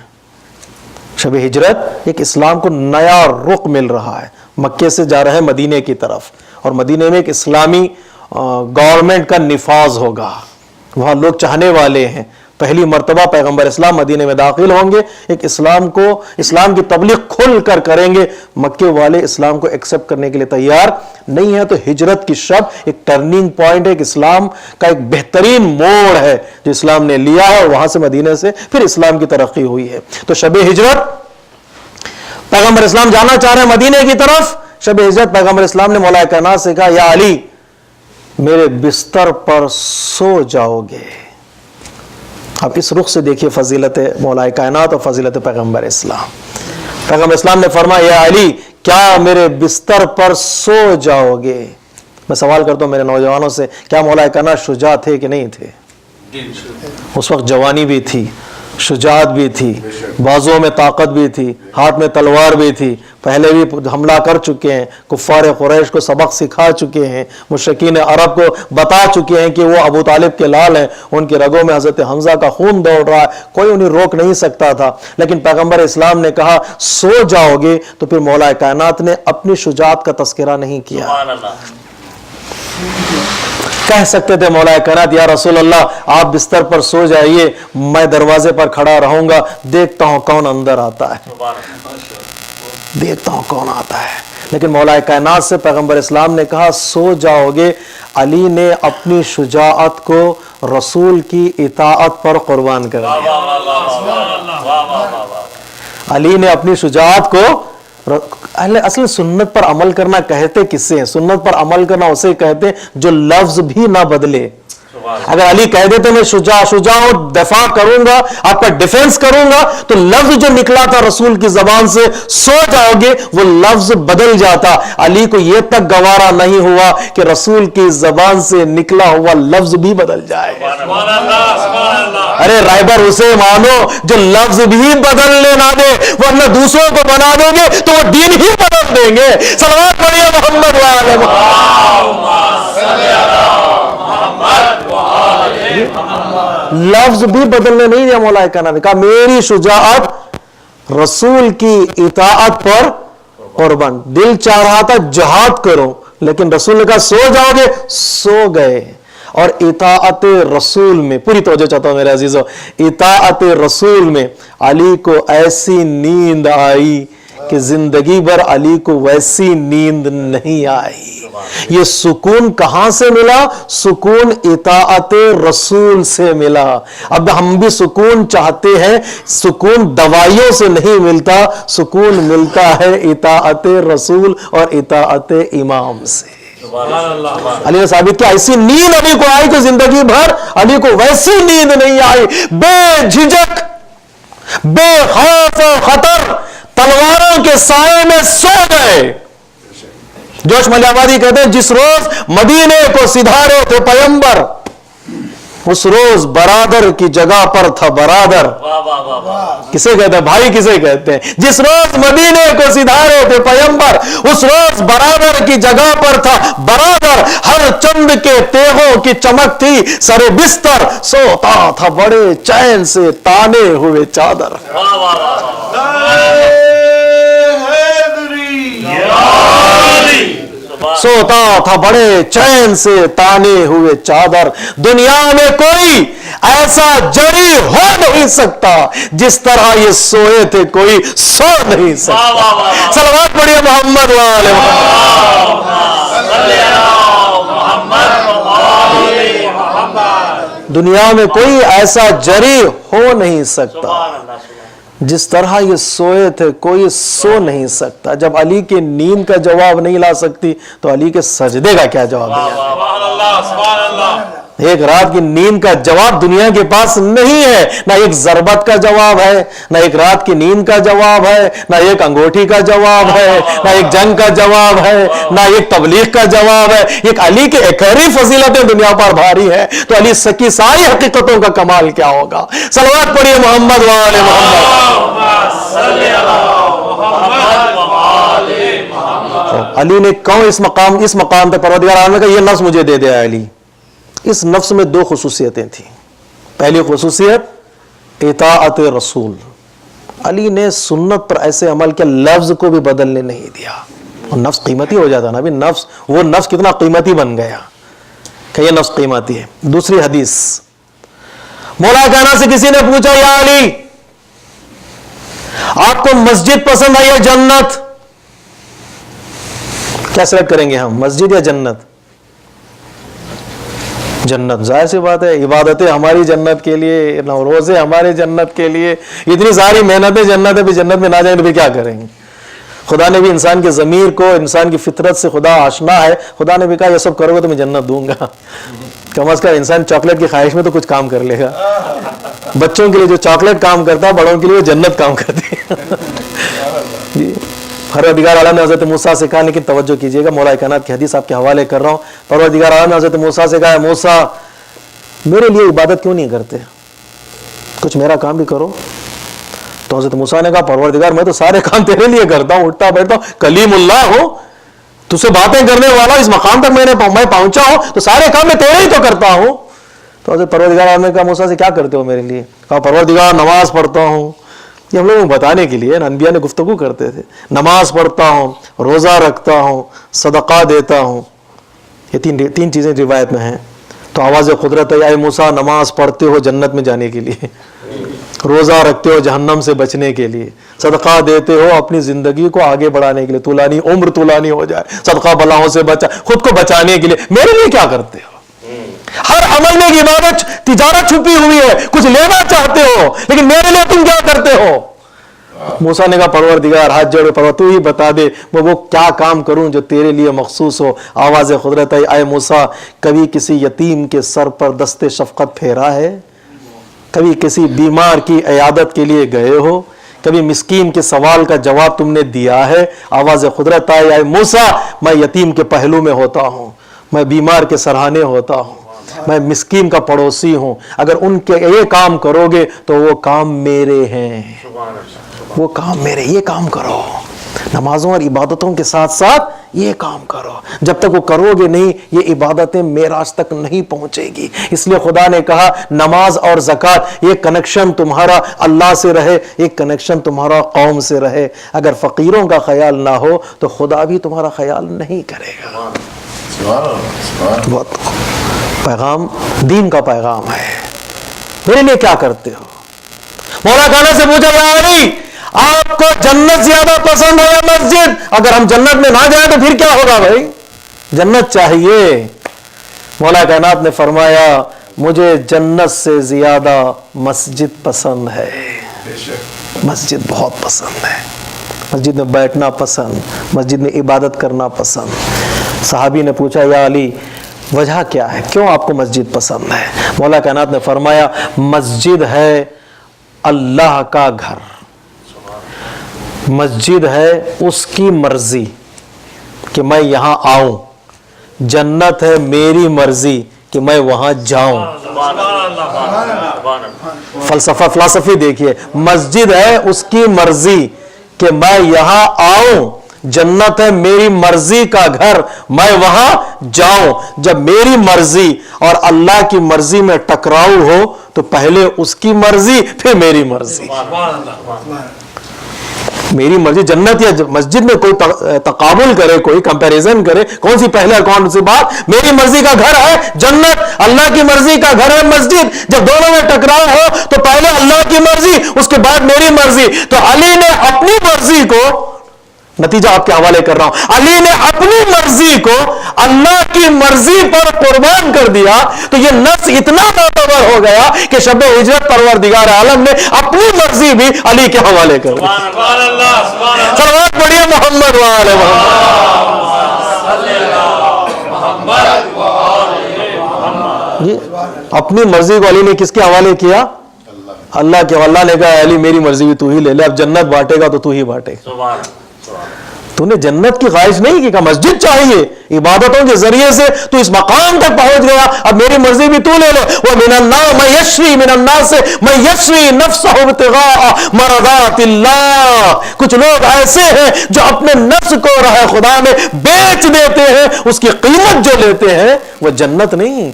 شب ہجرت ایک اسلام کو نیا رخ مل رہا ہے. مکے سے جا رہے ہیں مدینے کی طرف, اور مدینے میں ایک اسلامی گورنمنٹ کا نفاذ ہوگا. وہاں لوگ چاہنے والے ہیں, پہلی مرتبہ پیغمبر اسلام مدینے میں داخل ہوں گے, ایک اسلام کی تبلیغ کھل کر کریں گے. مکے والے اسلام کو ایکسپٹ کرنے کے لیے تیار نہیں ہے. تو ہجرت کی شب ایک ٹرننگ پوائنٹ ہے, ایک اسلام کا ایک بہترین موڑ ہے جو اسلام نے لیا ہے, اور وہاں سے مدینے سے پھر اسلام کی ترقی ہوئی ہے. تو شب ہجرت پیغمبر اسلام جانا چاہ رہے ہیں مدینے کی طرف. شب ہجرت پیغمبر اسلام نے مولا کائنات سے کہا, یا علی میرے بستر پر سو جاؤ گے. اب اس رخ سے دیکھیے فضیلت مولا کائنات اور فضیلت پیغمبر اسلام. پیغمبر اسلام نے فرمایا, یا علی کیا میرے بستر پر سو جاؤ گے. میں سوال کرتا ہوں میرے نوجوانوں سے, کیا مولا کائنات شجاع تھے کہ نہیں تھے؟ اس وقت جوانی بھی تھی, شجاعت بھی تھی, بازوؤں میں طاقت بھی تھی, ہاتھ میں تلوار بھی تھی, پہلے بھی حملہ کر چکے ہیں, کفار قریش کو سبق سکھا چکے ہیں, مشرکین عرب کو بتا چکے ہیں کہ وہ ابو طالب کے لال ہیں, ان کی رگوں میں حضرت حمزہ کا خون دوڑ رہا ہے, کوئی انہیں روک نہیں سکتا تھا. لیکن پیغمبر اسلام نے کہا سو جاؤ گے, تو پھر مولا کائنات نے اپنی شجاعت کا تذکرہ نہیں کیا. کہہ سکتے تھے مولا کائنات, یا رسول اللہ آپ بستر پر سو جائیے, میں دروازے پر کھڑا رہوں گا, دیکھتا ہوں کون اندر آتا ہے, دیکھتا ہوں کون آتا ہے. لیکن مولا کائنات سے پیغمبر اسلام نے کہا سو جاؤ گے. علی نے اپنی شجاعت کو رسول کی اطاعت پر قربان کر دیا. علی نے اپنی شجاعت کو, اصل سنت پر عمل کرنا کہتے کس سے ہیں؟ سنت پر عمل کرنا اسے کہتے ہیں جو لفظ بھی نہ بدلے. اگر علی کہہ دیتے میں شجاع ہوں, دفاع کروں گا, آپ کا ڈیفنس کروں گا, تو لفظ جو نکلا تھا رسول کی زبان سے سو جاؤ گے, وہ لفظ بدل جاتا. علی کو یہ تک گوارا نہیں ہوا کہ رسول کی زبان سے نکلا ہوا لفظ بھی بدل جائے. ارے رائبر اسے مانو جو لفظ بھی بدلنے نہ دے, ورنہ دوسروں کو بنا دیں گے تو وہ دین ہی بدل دیں گے. صلوات پڑھیے محمد وعلى لفظ بھی بدلنے نہیں دیا. مولا کائنات نے کہا میری شجاعت رسول کی اطاعت پر قربان. دل چاہ رہا تھا جہاد کرو, لیکن رسول نے کہا سو جاؤ گے, سو گئے. اور اطاعت رسول میں پوری توجہ چاہتا ہوں میرے عزیزو, اطاعت رسول میں علی کو ایسی نیند آئی کہ زندگی بھر علی کو ویسی نیند نہیں آئی. یہ سکون کہاں سے ملا؟ سکون اطاعت رسول سے ملا. اب ہم بھی سکون چاہتے ہیں, سکون دوائیوں سے نہیں ملتا, سکون ملتا ہے اطاعت رسول اور اطاعت امام سے. علی نے ثابت کیا ایسی نیند علی کو آئی کہ زندگی بھر علی کو ویسی نیند نہیں آئی. بے جھجک, بے خوف و خطر تلواروں کے سائے میں سو گئے. جوش ملیابادی کہتے ہیں جس روز مدینے کو سدھارے تھے پیمبر, اس روز برادر کی جگہ پر تھا برادر. کسے کہتے ہیں بھائی, کسے کہتے ہیں؟ جس روز مدینے کو سدھارے تھے پیمبر, اس روز برادر کی جگہ پر تھا برادر. ہر چند کے تیغوں کی چمک تھی سر بستر, سوتا تھا بڑے چین سے تانے ہوئے چادر. سوتا تھا بڑے چین سے تانے ہوئے چادر. دنیا میں کوئی ایسا جری ہو نہیں سکتا جس طرح یہ سوئے تھے کوئی سو نہیں سکتا. صلوات پڑھیے محمد وعلى محمد. دنیا میں کوئی ایسا جری ہو نہیں سکتا سبحان اللہ سبحان جس طرح یہ سوئے تھے کوئی سو نہیں سکتا. جب علی کے نیند کا جواب نہیں لا سکتی تو علی کے سجدے کا کیا جواب دیا؟ سبحان اللہ سبحان اللہ. ایک رات کی نیند کا جواب دنیا کے پاس نہیں ہے. نہ ایک ضربت کا جواب ہے، نہ ایک رات کی نیند کا جواب ہے، نہ ایک انگوٹھی کا جواب ہے، نہ ایک جنگ کا جواب ہے، نہ ایک تبلیغ کا جواب ہے. ایک علی کے اکھری فضیلتیں دنیا پر بھاری ہے تو علی کی ساری حقیقتوں کا کمال کیا ہوگا؟ صلوات پڑھیے محمد وآل محمد. صلی اللہ محمد وآل محمد. علی نے کیوں اس مقام پہ پروردگار عالم نے کہا یہ نفس مجھے دے دیا. علی اس نفس میں دو خصوصیتیں تھیں. پہلی خصوصیت اطاعت رسول. علی نے سنت پر ایسے عمل کیا لفظ کو بھی بدلنے نہیں دیا. اور نفس قیمتی ہو جاتا نا بھی، وہ نفس کتنا قیمتی بن گیا کہ یہ نفس قیمتی ہے. دوسری حدیث، مولا کائنات سے کسی نے پوچھا یا علی آپ کو مسجد پسند ہے یا جنت؟ کیا سلیکٹ کریں گے ہم، مسجد یا جنت؟ جنت. ظاہر سی بات ہے، عبادتیں ہماری جنت کے لیے، روزے ہمارے جنت کے لیے، اتنی ساری محنتیں جنت ہے. بھی جنت میں نہ جائیں تو بھی کیا کریں گے؟ خدا نے بھی انسان کے ضمیر کو، انسان کی فطرت سے خدا آشنا ہے. خدا نے بھی کہا یہ سب کرو گے تو میں جنت دوں گا. کم از کم انسان چاکلیٹ کی خواہش میں تو کچھ کام کر لے گا. بچوں کے لیے جو چاکلیٹ کام کرتا ہے بڑوں کے لیے جنت کام کرتی ہے. جی پروردگار عالم نے حضرت موسیٰ سے کہا، لیکن توجہ کیجئے گا، مولا کائنات کی حدیث آپ کے حوالے کر رہا ہوں. پروردگار عالم نے حضرت موسیٰ سے کہا موسیٰ میرے لیے عبادت کیوں نہیں کرتے، کچھ میرا کام بھی کرو. تو حضرت موسیٰ نے کہا پروردگار میں تو سارے کام تیرے لیے کرتا ہوں، اٹھتا بیٹھتا ہوں، کلیم اللہ ہوں، تجھ سے باتیں کرنے والا، اس مقام تک میں پہنچا ہوں تو سارے کام میں تیرے ہی تو کرتا ہوں. تو حضرت پروردگار عالم نے کہا موسیٰ سے کیا کرتے ہو میرے لیے؟ کہا پروردگار نماز پڑھتا ہوں. یہ ہم لوگوں کو بتانے کے لیے انبیاء نے گفتگو کرتے تھے. نماز پڑھتا ہوں، روزہ رکھتا ہوں، صدقہ دیتا ہوں. یہ تین چیزیں روایت میں ہیں. تو آواز قدرت ہے اے موسیٰ نماز پڑھتے ہو جنت میں جانے کے لیے، روزہ رکھتے ہو جہنم سے بچنے کے لیے، صدقہ دیتے ہو اپنی زندگی کو آگے بڑھانے کے لیے، طولانی عمر طولانی ہو جائے، صدقہ بلاؤں سے خود کو بچانے کے لیے. میرے لیے کیا کرتے ہو؟ ہر عمل میں ایک عبادت تجارت چھپی ہوئی ہے، کچھ لینا چاہتے ہو، لیکن میرے لیے تم کیا کرتے ہو؟ موسیٰ نے کہا پروردگار ہاتھ جوڑے پروردگار تو ہی بتا دے وہ کیا کام کروں جو تیرے لیے مخصوص ہو. آواز قدرت ہے اے موسیٰ کبھی کسی یتیم کے سر پر دست شفقت پھیرا ہے؟ کبھی کسی بیمار کی عیادت کے لیے گئے ہو؟ کبھی مسکین کے سوال کا جواب تم نے دیا ہے؟ آواز قدرت ہے اے موسیٰ میں یتیم کے پہلو میں ہوتا ہوں، میں بیمار کے سرہانے ہوتا ہوں، میں مسکین کا پڑوسی ہوں. اگر ان کے یہ کام کرو گے تو وہ کام میرے ہیں، وہ کام میرے. یہ کام کرو، نمازوں اور عبادتوں کے ساتھ ساتھ یہ کام کرو. جب تک وہ کرو گے نہیں یہ عبادتیں معراج تک نہیں پہنچے گی. اس لیے خدا نے کہا نماز اور زکوٰۃ یہ کنیکشن تمہارا اللہ سے رہے، ایک کنیکشن تمہارا قوم سے رہے. اگر فقیروں کا خیال نہ ہو تو خدا بھی تمہارا خیال نہیں کرے گا. بہت پیغام دین کا پیغام ہے. میرے لیے کیا کرتے ہو؟ مولا کائنات سے پوچھا یا علی آپ کو جنت زیادہ پسند ہے یا مسجد؟ اگر ہم جنت میں نہ جائیں تو پھر کیا ہوگا بھائی؟ جنت چاہیے. مولا کائنات نے فرمایا مجھے جنت سے زیادہ مسجد پسند ہے. مسجد بہت پسند ہے، مسجد میں بیٹھنا پسند، مسجد میں عبادت کرنا پسند. صحابی نے پوچھا یا علی وجہ کیا ہے، کیوں آپ کو مسجد پسند ہے؟ مولا کائنات نے فرمایا مسجد ہے اللہ کا گھر، مسجد ہے اس کی مرضی کہ میں یہاں آؤں، جنت ہے میری مرضی کہ میں وہاں جاؤں. فلسفی دیکھیے، مسجد ہے اس کی مرضی کہ میں یہاں آؤں، جنت ہے میری مرضی کا گھر میں وہاں جاؤں. جب میری مرضی اور اللہ کی مرضی میں ٹکراؤ ہو تو پہلے اس کی مرضی پھر میری مرضی. میری مرضی جنت یا مسجد میں کوئی تقابل کرے، کوئی کمپیریزن کرے، کون سی پہلے اور کون سی بات؟ میری مرضی کا گھر ہے جنت، اللہ کی مرضی کا گھر ہے مسجد. جب دونوں میں ٹکراؤ ہو تو پہلے اللہ کی مرضی اس کے بعد میری مرضی. تو علی نے اپنی مرضی کو، نتیجہ آپ کے حوالے کر رہا ہوں، علی نے اپنی مرضی کو اللہ کی مرضی پر قربان کر دیا تو یہ نفس اتنا معتبر ہو گیا کہ شب ہجرت پروردگار عالم نے اپنی مرضی بھی علی کے حوالے کر دی. سبحان اللہ سبحان اللہ. صلوات پڑھیے محمد وآل محمد. یہ اپنی مرضی کو علی نے کس کے حوالے کیا؟ اللہ کے. اللہ نے کہا علی میری مرضی بھی تو ہی لے لے, اب جنت بانٹے گا تو تو ہی بانٹے گا. سبحان اللہ. تو نے جنت کی خواہش نہیں کی کہ مسجد چاہیے, عبادتوں کے ذریعے سے تو اس مقام تک پہنچ گیا, اب میری مرضی بھی تو لے لے. وہ من الناس من یشری من الناس من یشری نفسه ابتغاء مرضات اللہ. کچھ لوگ ایسے ہیں جو اپنے نفس کو راہ خدا میں بیچ دیتے ہیں, اس کی قیمت جو لیتے ہیں وہ جنت نہیں,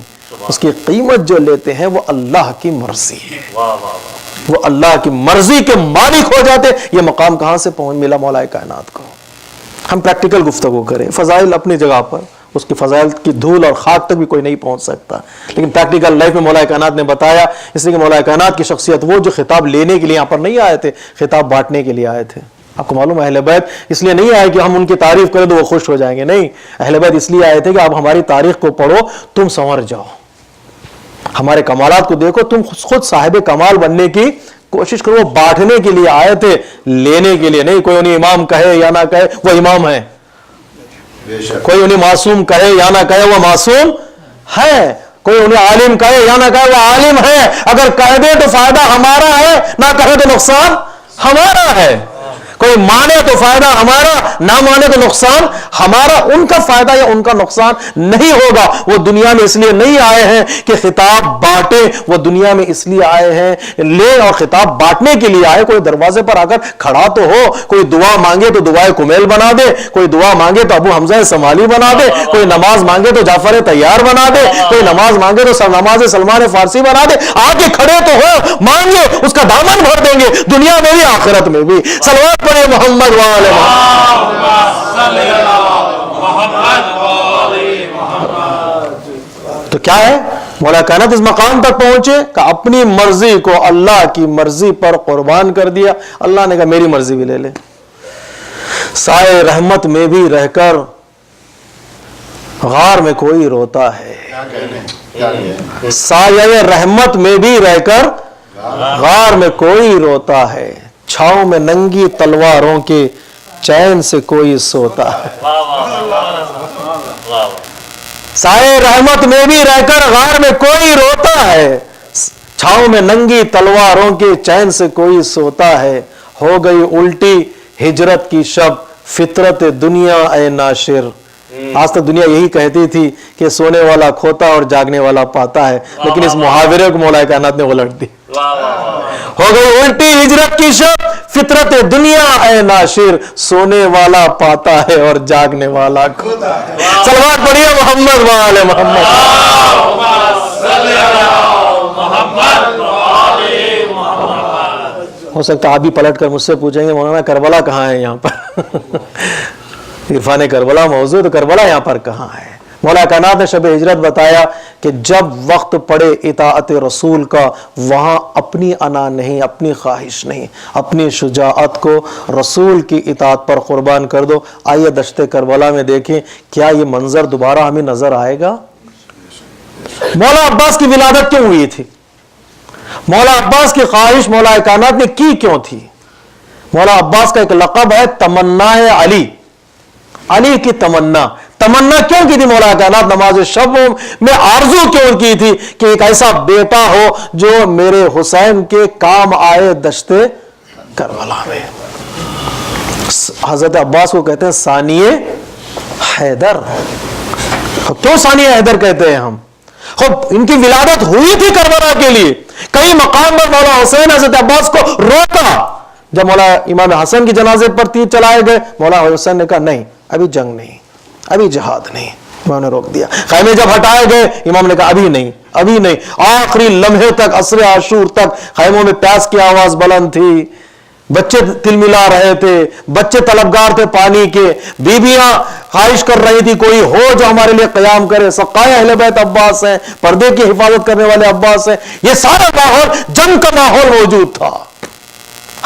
اس کی قیمت جو لیتے ہیں وہ اللہ کی مرضی ہے. وہ اللہ کی مرضی کے مالک ہو جاتے. یہ مقام کہاں سے پہنچ ملا مولا کائنات کو؟ ہم پریکٹیکل گفتگو کریں, فضائل اپنی جگہ پر, اس کی فضائل کی دھول اور خاک تک بھی کوئی نہیں پہنچ سکتا, لیکن پریکٹیکل لائف میں مولا کائنات نے بتایا. اس لیے کہ مولا کائنات کی شخصیت وہ جو خطاب لینے کے لیے یہاں پر نہیں آئے تھے, خطاب بانٹنے کے لیے آئے تھے. آپ کو معلوم ہے اہل بیت اس لیے نہیں آئے کہ ہم ان کی تعریف کریں تو وہ خوش ہو جائیں گے, نہیں, اہل بیت اس لیے آئے تھے کہ آپ ہماری تاریخ کو پڑھو, تم سنور جاؤ, ہمارے کمالات کو دیکھو, تم خود صاحب کمال بننے کی کوشش کرو. وہ بانٹنے کے لیے آئے تھے, لینے کے لیے نہیں. کوئی انہیں امام کہے یا نہ کہے وہ امام ہے, کوئی انہیں معصوم کہے یا نہ کہے وہ معصوم ہے, کوئی انہیں عالم کہے یا نہ کہے وہ عالم ہے. اگر کہہ دے تو فائدہ ہمارا ہے, نہ کہے تو نقصان ہمارا ہے. کوئی مانے تو فائدہ ہمارا, نہ مانے تو نقصان ہمارا. ان کا فائدہ یا ان کا نقصان نہیں ہوگا. وہ دنیا میں اس لیے نہیں آئے ہیں کہ خطاب بانٹے, وہ دنیا میں اس لیے آئے ہیں لے اور خطاب بانٹنے کے لیے آئے. کوئی دروازے پر آ کر کھڑا تو ہو, کوئی دعا مانگے تو دعائے کمیل بنا دے, کوئی دعا مانگے تو ابو حمزہ سمالی بنا دے, کوئی نماز مانگے تو جعفر طیار بنا دے, کوئی نماز مانگے تو نماز سلمان فارسی بنا دے. آ کے کھڑے تو ہو, مانگے, اس کا دامن بھر دیں گے دنیا میں بھی آخرت میں بھی. صلوات پڑھے محمد والے تو کیا ہے مولا کائنات اس مقام تک پہنچے کہ اپنی مرضی کو اللہ کی مرضی پر قربان کر دیا. اللہ نے کہا میری مرضی بھی لے لے. سائے رحمت میں بھی رہ کر غار میں کوئی روتا ہے, سایہ رحمت میں بھی رہ کر غار میں کوئی روتا ہے, چھاؤں میں ننگی تلواروں کے چین سے کوئی سوتا ہے. سائے رحمت میں بھی رہ کر غار میں کوئی روتا ہے, چھاؤں میں ننگی تلواروں کے چین سے کوئی سوتا ہے. ہو گئی الٹی ہجرت کی شب فطرت دنیا اے ناشر. آج تک دنیا یہی کہتی تھی کہ سونے والا کھوتا اور جاگنے والا پاتا ہے, لیکن اس محاورے کو مولا کائنات نے الٹ دی. ہو گئی الٹی ہجرت کی شب فطرت دنیا اے ناشر, سونے والا پاتا ہے اور جاگنے والا کھوتا ہے. صلوات پڑھیے محمد وآل محمد. ہو سکتا آپ بھی پلٹ کر مجھ سے پوچھیں گے مولانا کربلا کہاں ہے, یہاں پر عرفان کربلا موضوع, تو کربلا یہاں پر کہاں ہے؟ مولا کائنات نے شب ہجرت بتایا کہ جب وقت پڑے اطاعت رسول کا, وہاں اپنی انا نہیں, اپنی خواہش نہیں, اپنی شجاعت کو رسول کی اطاعت پر قربان کر دو. آئیے دشت کربلا میں دیکھیں کیا یہ منظر دوبارہ ہمیں نظر آئے گا. مولا عباس کی ولادت کیوں ہوئی تھی؟ مولا عباس کی خواہش مولا کائنات نے کی کیوں تھی؟ مولا عباس کا ایک لقب ہے تمنا علی, علی کی تمنا. تمنا کیوں کی تھی مولا کائنات؟ نماز شب میں آرزو کیوں کی تھی کہ ایک ایسا بیٹا ہو جو میرے حسین کے کام آئے دشت کربلا میں. حضرت عباس کو کہتے ہیں ثانی حیدر. کیوں ثانی حیدر کہتے ہیں ہم؟ ان کی ولادت ہوئی تھی کربلا کے لیے. کئی مقام پر مولا حسین حضرت عباس کو روکا. جب مولا امام حسن کی جنازے پر تیر چلائے گئے, مولا حسین نے کہا نہیں, ابھی جنگ نہیں, ابھی جہاد نہیں. امام نے روک دیا. خیمے جب ہٹائے گئے, امام نے کہا ابھی نہیں, ابھی نہیں. آخری لمحے تک, عصر عاشور تک خیموں میں پیاس کی آواز بلند تھی, بچے تل ملا رہے تھے, بچے طلبگار تھے پانی کے, بیویاں خواہش کر رہی تھی کوئی ہو جو ہمارے لیے قیام کرے. سقائے اہل بیت عباس ہیں, پردے کی حفاظت کرنے والے عباس ہیں. یہ سارا ماحول, جنگ کا ماحول موجود تھا.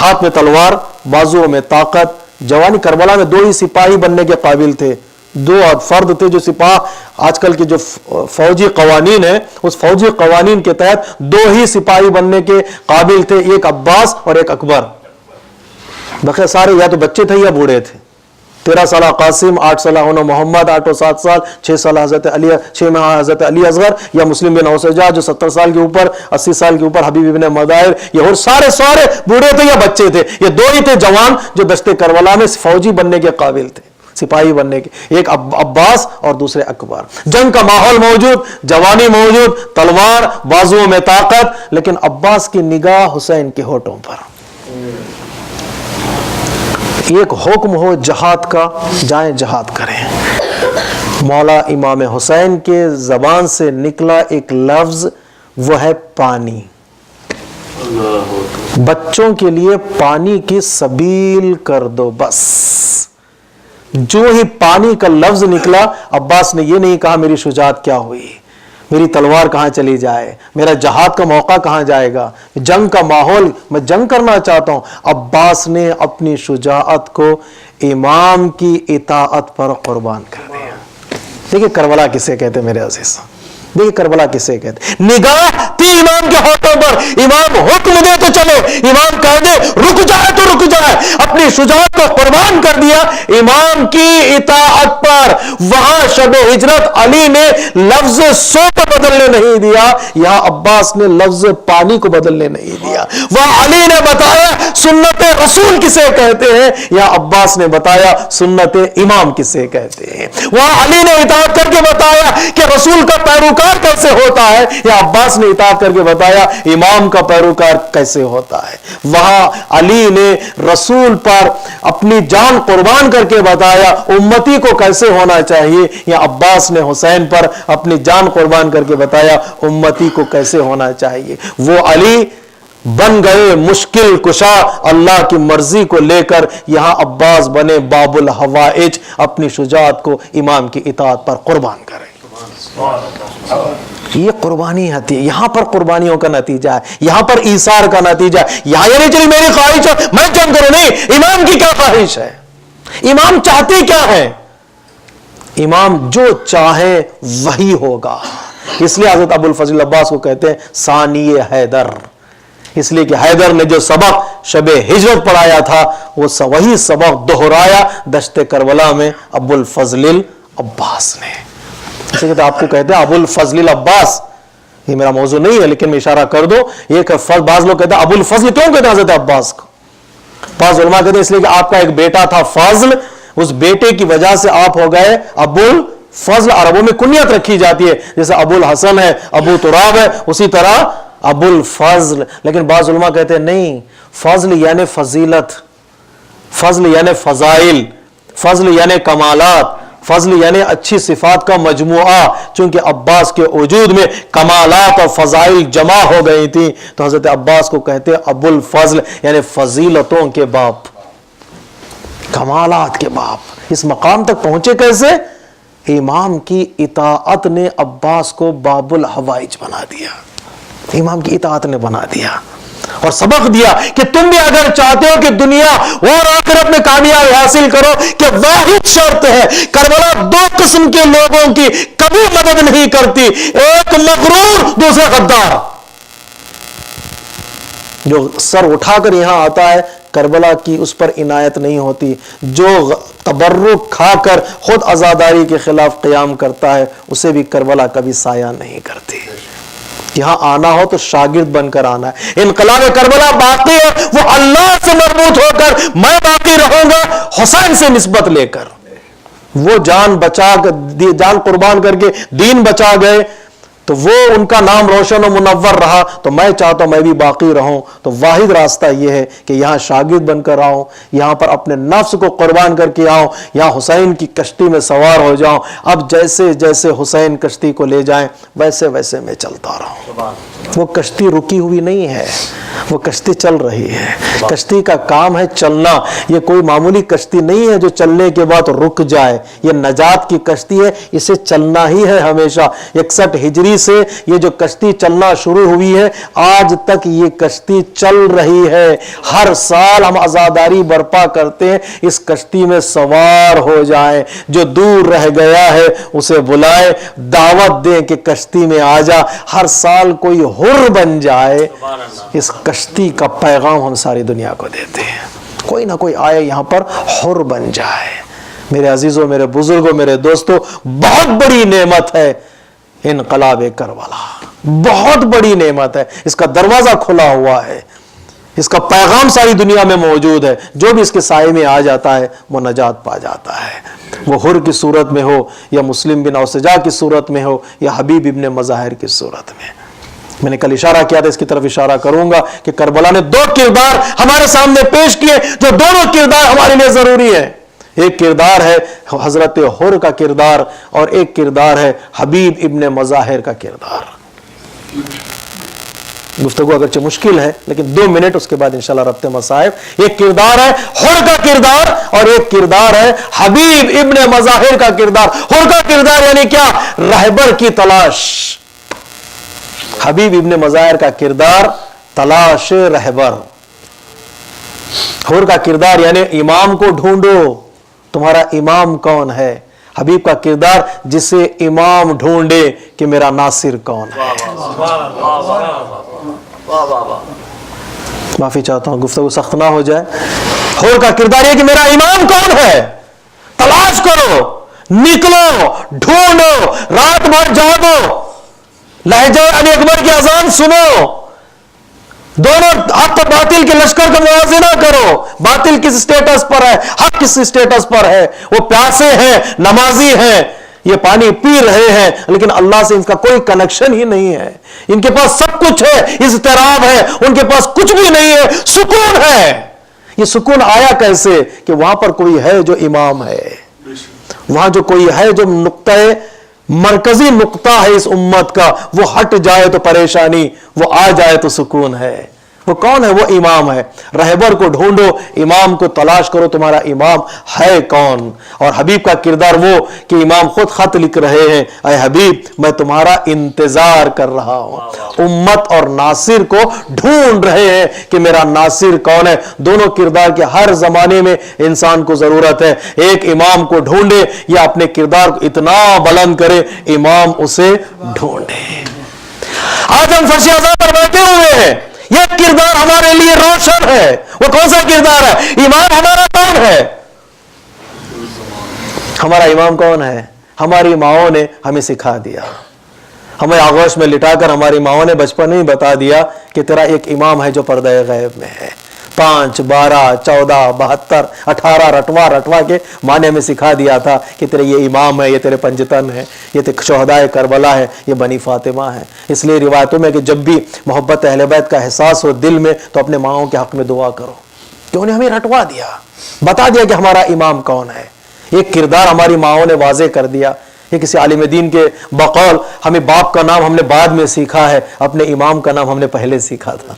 ہاتھ میں تلوار, بازوؤں میں طاقت, جوانی. کربلا میں 2 ہی سپاہی بننے کے قابل تھے, دو فرد تھے جو سپاہ، آج کل کے جو فوجی قوانین ہیں اس فوجی قوانین کے تحت دو ہی سپاہی بننے کے قابل تھے، ایک عباس اور ایک اکبر، بقیہ سارے یا تو بچے تھے یا بوڑھے تھے۔ 13 سالہ قاسم، 8 سالہ ہونا محمد، 8 اور 7 سال، 6 سالہ حضرت علی، 6 ماہ حضرت علی اصغر، یا مسلم بن اوسجا جو 70 سال کے اوپر، 80 سال کے اوپر حبیب ابن مدائر، یہ اور سارے بوڑھے تھے یا بچے تھے، یہ دو ہی تھے جوان جو دشت کربلا میں فوجی بننے کے قابل تھے، سپاہی بننے کے، ایک عباس اور دوسرے اکبر۔ جنگ کا ماحول موجود، جوانی موجود، تلوار بازوؤں میں طاقت، لیکن عباس کی نگاہ حسین کے ہونٹوں پر۔ ایک حکم ہو جہاد کا، جائیں جہاد کریں۔ مولا امام حسین کے زبان سے نکلا ایک لفظ، وہ ہے پانی۔ بچوں کے لیے پانی کی سبیل کر دو بس۔ جو ہی پانی کا لفظ نکلا، عباس نے یہ نہیں کہا میری شجاعت کیا ہوئی، میری تلوار کہاں چلی جائے، میرا جہاد کا موقع کہاں جائے گا، جنگ کا ماحول، میں جنگ کرنا چاہتا ہوں۔ عباس نے اپنی شجاعت کو امام کی اطاعت پر قربان کر دیا۔ دیکھیں کربلا کسے کہتے میرے عزیز، دیکھیں کربلا کسے کہتے۔ نگاہ تھی امام کے ہاتھوں پر، امام حکم دے تو چلو، امام کہہ دے رک جائے تو رک جائے، اپنی شجاعت کو قربان کر دیا امام کی اطاعت پر۔ وہاں شب ہجرت علی نے لفظ سو کو بدلنے نہیں دیا، یہاں عباس نے لفظ پانی کو بدلنے نہیں دیا۔ وہاں علی نے بتایا سنت رسول کسے کہتے ہیں، یہاں عباس نے بتایا سنت امام کسے کہتے ہیں۔ وہاں علی نے اطاعت کر کے بتایا کہ رسول کا پیروکار کیسے ہوتا ہے، یا عباس نے اطاعت کر کے بتایا امام کا پیروکار کیسے ہوتا ہے۔ وہاں علی نے رسول پر اپنی جان قربان کر کے بتایا امتی کو کیسے ہونا چاہیے، یا عباس نے حسین پر اپنی جان قربان کر کے بتایا امتی کو کیسے ہونا چاہیے۔ وہ علی بن گئے مشکل کشا اللہ کی مرضی کو لے کر، یہاں عباس بنے باب الحوائج، اپنی شجاعت کو امام کی اطاعت پر قربان کریں۔ یہ قربانی ہے، یہاں پر قربانیوں کا نتیجہ ہے، یہاں پر ایثار کا نتیجہ ہے۔ یہاں یہ نہیں چلی میری خواہش ہے میں جنگ کروں، نہیں، امام کی کیا خواہش ہے، امام چاہتے کیا ہے، امام جو چاہے وہی ہوگا۔ اس لیے حضرت ابو الفضل عباس کو کہتے ہیں ثانی حیدر، اس لیے کہ حیدر نے جو سبق شب ہجرت پڑھایا تھا وہ وہی سبق دہرایا دشت کربلا میں ابو الفضل عباس نے۔ اسے کہتے آپ کو کہتے ہیں ابو الفضل عباس، یہ میرا موضوع نہیں ہے لیکن میں اشارہ کر دو، ایک بعض لوگ کہتے ہیں ابو الفضل کیوں کہتے ہیں حضرت عباس کو؟ بعض علماء کہتے ہیں اس لیے کہ آپ کا ایک بیٹا تھا فاضل، اس بیٹے کی وجہ سے آپ ہو گئے ابو الفضل۔ عربوں میں کنیت رکھی جاتی ہے، جیسے ابو الحسن ہے، ابو تراب ہے، اسی طرح ابو الفضل۔ لیکن بعض علماء کہتے ہیں نہیں، فضل یعنی فضیلت، فضل یعنی فضائل، فضل یعنی کمالات، فضل یعنی اچھی صفات کا مجموعہ۔ چونکہ عباس کے وجود میں کمالات اور فضائل جمع ہو گئی تھی، تو حضرت عباس کو کہتے ابو الفضل، یعنی فضیلتوں کے باپ، کمالات کے باپ۔ اس مقام تک پہنچے کیسے؟ امام کی اطاعت نے عباس کو باب الحوائج بنا دیا، امام کی اطاعت نے بنا دیا اور سبق دیا کہ تم بھی اگر چاہتے ہو کہ دنیا اور آخرت میں کامیابی حاصل کرو، کہ واحد شرط ہے، کربلا دو قسم کے لوگوں کی کبھی مدد نہیں کرتی، ایک مغرور، دوسرا غدار۔ جو سر اٹھا کر یہاں آتا ہے کربلا کی اس پر عنایت نہیں ہوتی، جو تبرک کھا کر خود عزاداری کے خلاف قیام کرتا ہے اسے بھی کربلا کبھی سایہ نہیں کرتی۔ یہاں آنا ہو تو شاگرد بن کر آنا ہے۔ انقلاب کربلا باقی ہے، وہ اللہ سے مربوط ہو کر میں باقی رہوں گا حسین سے نسبت لے کر۔ وہ جان بچا کر، جان قربان کر کے دین بچا گئے تو وہ ان کا نام روشن و منور رہا، تو میں چاہتا ہوں میں بھی باقی رہوں۔ تو واحد راستہ یہ ہے کہ یہاں شاگرد بن کر آؤں، یہاں پر اپنے نفس کو قربان کر کے آؤں، یہاں حسین کی کشتی میں سوار ہو جاؤں۔ اب جیسے جیسے حسین کشتی کو لے جائیں ویسے ویسے میں چلتا رہوں۔ وہ کشتی رکی ہوئی نہیں ہے، وہ کشتی چل رہی ہے۔ کشتی کا کام ہے چلنا، یہ کوئی معمولی کشتی نہیں ہے جو چلنے کے بعد رک جائے، یہ نجات کی کشتی ہے، اسے چلنا ہی ہے ہمیشہ۔ 61 ہجری وہی سے یہ جو کشتی چلنا شروع ہوئی ہے آج تک یہ کشتی چل رہی ہے. ہر سال ہم عزاداری برپا کرتے ہیں اس کشتی میں سوار ہو جائیں. جو دور رہ گیا ہے اسے بلائیں, دعوت دیں کہ کشتی میں آ جا. ہر سال کوئی حر بن جائے. اس کشتی کا پیغام ہم ساری دنیا کو دیتے ہیں. کوئی نہ کوئی آئے یہاں پر حر بن جائے. میرے عزیزوں, میرے بزرگوں, میرے دوستوں, بہت بڑی نعمت ہے انقلاب کربلا. بہت بڑی نعمت ہے. اس کا دروازہ کھلا ہوا ہے. اس کا پیغام ساری دنیا میں موجود ہے. جو بھی اس کے سائے میں آ جاتا ہے وہ نجات پا جاتا ہے. وہ حر کی صورت میں ہو یا مسلم بن اوسجا کی صورت میں ہو یا حبیب ابن مظاہر کی صورت میں. میں نے کل اشارہ کیا تھا, اس کی طرف اشارہ کروں گا کہ کربلا نے دو کردار ہمارے سامنے پیش کیے جو دونوں کردار ہمارے لیے ضروری ہے. ایک کردار ہے حضرت حر کا کردار اور ایک کردار ہے حبیب ابن مظاہر کا کردار. گفتگو اگرچہ مشکل ہے لیکن 2 منٹ, اس کے بعد انشاءاللہ ربط مصائب. ایک کردار ہے حر کا کردار اور ایک کردار ہے حبیب ابن مظاہر کا کردار. حر کا کردار یعنی کیا؟ رہبر کی تلاش. حبیب ابن مظاہر کا کردار تلاش رہبر. حر کا کردار یعنی امام کو ڈھونڈو, تمہارا امام کون ہے. حبیب کا کردار جسے امام ڈھونڈے کہ میرا ناصر کون ہے. معافی چاہتا ہوں گفتگو سخت نہ ہو جائے. حر کا کردار یہ کہ میرا امام کون ہے, تلاش کرو, نکلو, ڈھونڈو, رات بھر جاگو, لہجہ علی اکبر کی اذان سنو, دونوں حق و باطل کے لشکر کا موازنہ کرو. باطل کس اسٹیٹس پر ہے, حق کس اسٹیٹس پر ہے. وہ پیاسے ہیں, نمازی ہیں, یہ پانی پی رہے ہیں لیکن اللہ سے ان کا کوئی کنیکشن ہی نہیں ہے. ان کے پاس سب کچھ ہے, اضطراب ہے, ان کے پاس کچھ بھی نہیں ہے, سکون ہے. یہ سکون آیا کیسے؟ کہ وہاں پر کوئی ہے جو امام ہے, وہاں جو کوئی ہے جو نقطہ مرکزی نقطہ ہے اس امت کا, وہ ہٹ جائے تو پریشانی, وہ آ جائے تو سکون ہے. وہ کون ہے؟ وہ امام ہے. رہبر کو ڈھونڈو, امام کو تلاش کرو, تمہارا امام ہے کون. اور حبیب کا کردار وہ کہ امام خود خط لکھ رہے ہیں, اے حبیب میں تمہارا انتظار کر رہا ہوں. امت اور ناصر کو ڈھونڈ رہے ہیں کہ میرا ناصر کون ہے. دونوں کردار کے ہر زمانے میں انسان کو ضرورت ہے. ایک امام کو ڈھونڈے یا اپنے کردار کو اتنا بلند کرے امام اسے ڈھونڈے. آج ہم فرش اعظم پر بیٹھے ہوئے ہیں, یہ کردار ہمارے لیے روشن ہے. وہ کون سا کردار ہے؟ امام ہمارا کون ہے؟ ہمارا امام کون ہے؟ ہماری ماؤں نے ہمیں سکھا دیا. ہمیں آغوش میں لٹا کر ہماری ماؤں نے بچپن میں ہی بتا دیا کہ تیرا ایک امام ہے جو پردہ غیب میں ہے. 5, 12, 14, 72, 18 رٹوا کے ماں نے ہمیں سکھا دیا تھا کہ تیرے یہ امام ہے, یہ تیرے پنجتن ہے, یہ تیرے شہدائے کربلا ہے, یہ بنی فاطمہ ہے. اس لیے روایتوں میں کہ جب بھی محبت اہل بیت کا احساس ہو دل میں تو اپنے ماؤں کے حق میں دعا کرو کہ انہیں ہمیں رٹوا دیا, بتا دیا کہ ہمارا امام کون ہے. ایک کردار ہماری ماؤں نے واضح کر دیا. یہ کسی عالم دین کے بقول ہمیں باپ کا نام ہم نے بعد میں سیکھا ہے, اپنے امام کا نام ہم نے پہلے سیکھا تھا.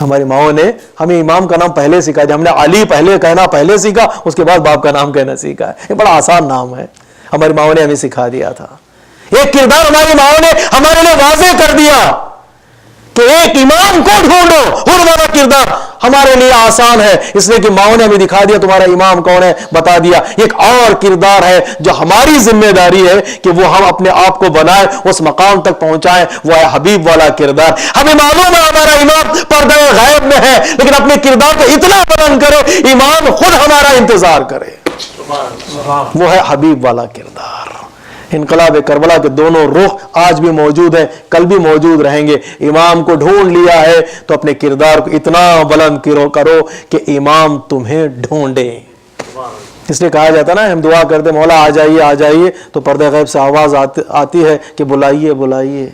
ہماری ماؤں نے ہمیں امام کا نام پہلے سیکھا. جب ہم نے علی پہلے کہنا پہلے سیکھا, اس کے بعد باپ کا نام کہنا سیکھا. یہ بڑا آسان نام ہے, ہماری ماؤں نے ہمیں سکھا دیا تھا. ایک کردار ہماری ماؤں نے ہمارے لیے واضح کر دیا کہ ایک امام کو ڈھونڈو. حر والا کردار ہمارے لیے آسان ہے اس لیے کہ ماؤں نے ہمیں دکھا دیا تمہارا امام کون ہے, بتا دیا. ایک اور کردار ہے جو ہماری ذمہ داری ہے کہ وہ ہم اپنے آپ کو بنائیں, اس مقام تک پہنچائیں, وہ ہے حبیب والا کردار. ہمیں معلوم ہے ہمارا امام پردہ غیب میں ہے لیکن اپنے کردار کو اتنا بلند کرو امام خود ہمارا انتظار کرے. وہ ہے حبیب والا کردار. انقلاب کربلا کے دونوں رخ آج بھی موجود ہیں, کل بھی موجود رہیں گے. امام کو ڈھونڈ لیا ہے تو اپنے کردار کو اتنا بلند کرو کہ امام تمہیں ڈھونڈے. اس لیے کہا جاتا نا, ہم دعا کرتے مولا آ جائیے آ جائیے, تو پردہ غیب سے آواز آتی ہے کہ بلائیے بلائیے.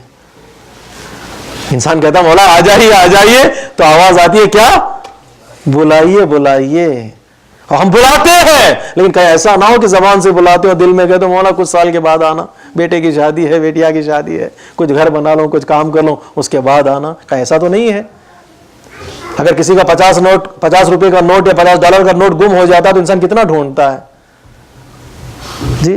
انسان کہتا مولا آ جائیے تو آواز آتی ہے کیا؟ بلائیے بلائیے. اور ہم بلاتے ہیں لیکن کہیں ایسا نہ ہو کہ زبان سے بلاتے ہو دل میں کہتے مولا کچھ سال کے بعد آنا, بیٹے کی شادی ہے, بیٹیا کی شادی ہے, کچھ گھر بنا لوں, کچھ کام کر لوں, اس کے بعد آنا. کہیں ایسا تو نہیں ہے. اگر کسی کا 50 روپے کا نوٹ یا $50 کا نوٹ گم ہو جاتا ہے تو انسان کتنا ڈھونڈتا ہے جی.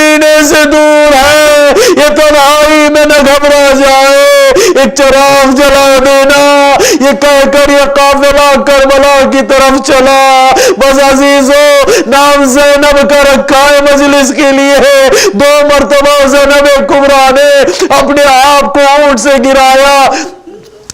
مدینے سے دور ہے، یہ تنہائی میں نہ گھبرا جائے، ایک چراغ جلا دینا، یہ کہہ کر یہ قافلہ کربلا کی طرف چلا۔ بس عزیزو، نام زینب کا رکھا ہے مجلس کے لیے، 2 مرتبہ زینب کبریٰ نے اپنے آپ کو اونٹ سے گرایا۔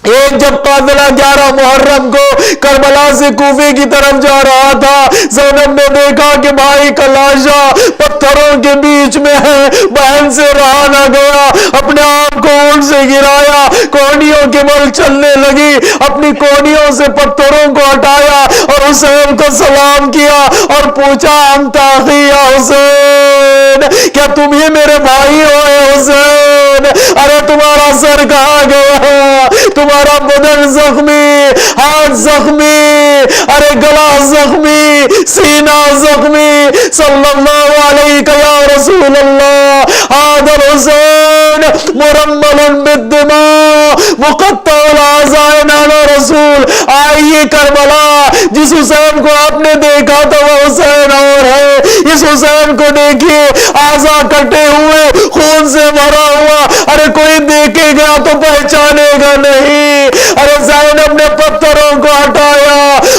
ایک جب قافلہ 11 محرم کو کربلا سے کوفے کی طرف جا رہا تھا، زینب نے دیکھا کہ بھائی کا لاشا پتھروں کے بیچ میں ہے، بہن سے رہا نہ گیا، اپنے آپ کو اونٹ سے گرایا، کونیوں کے بل چلنے لگی، اپنی کونیوں سے پتھروں کو ہٹایا اور حسین کو سلام کیا اور پوچھا انت اخی یا حسین، کیا تم ہی میرے بھائی ہو اے حسین؟ ارے تمہارا سر کہاں گیا؟ تمہارا بدن زخمی، ہاتھ زخمی، ارے گلا زخمی، سینہ زخمی، صلی اللہ علیہ یا رسول اللہ، هذا الحسین مرمل بالدماء مقطع الاعضاء علی رسول۔ آئیے کربلا، جس حسین کو آپ نے دیکھا تھا وہ حسین اور ہے، اس حسین کو دیکھیے، اعضاء کٹے ہوئے، خون سے بھرا ہوا، ارے کوئی دیکھے گا تو پہچانے گا نہیں۔ ارے زینب نے پتھروں کو ہٹایا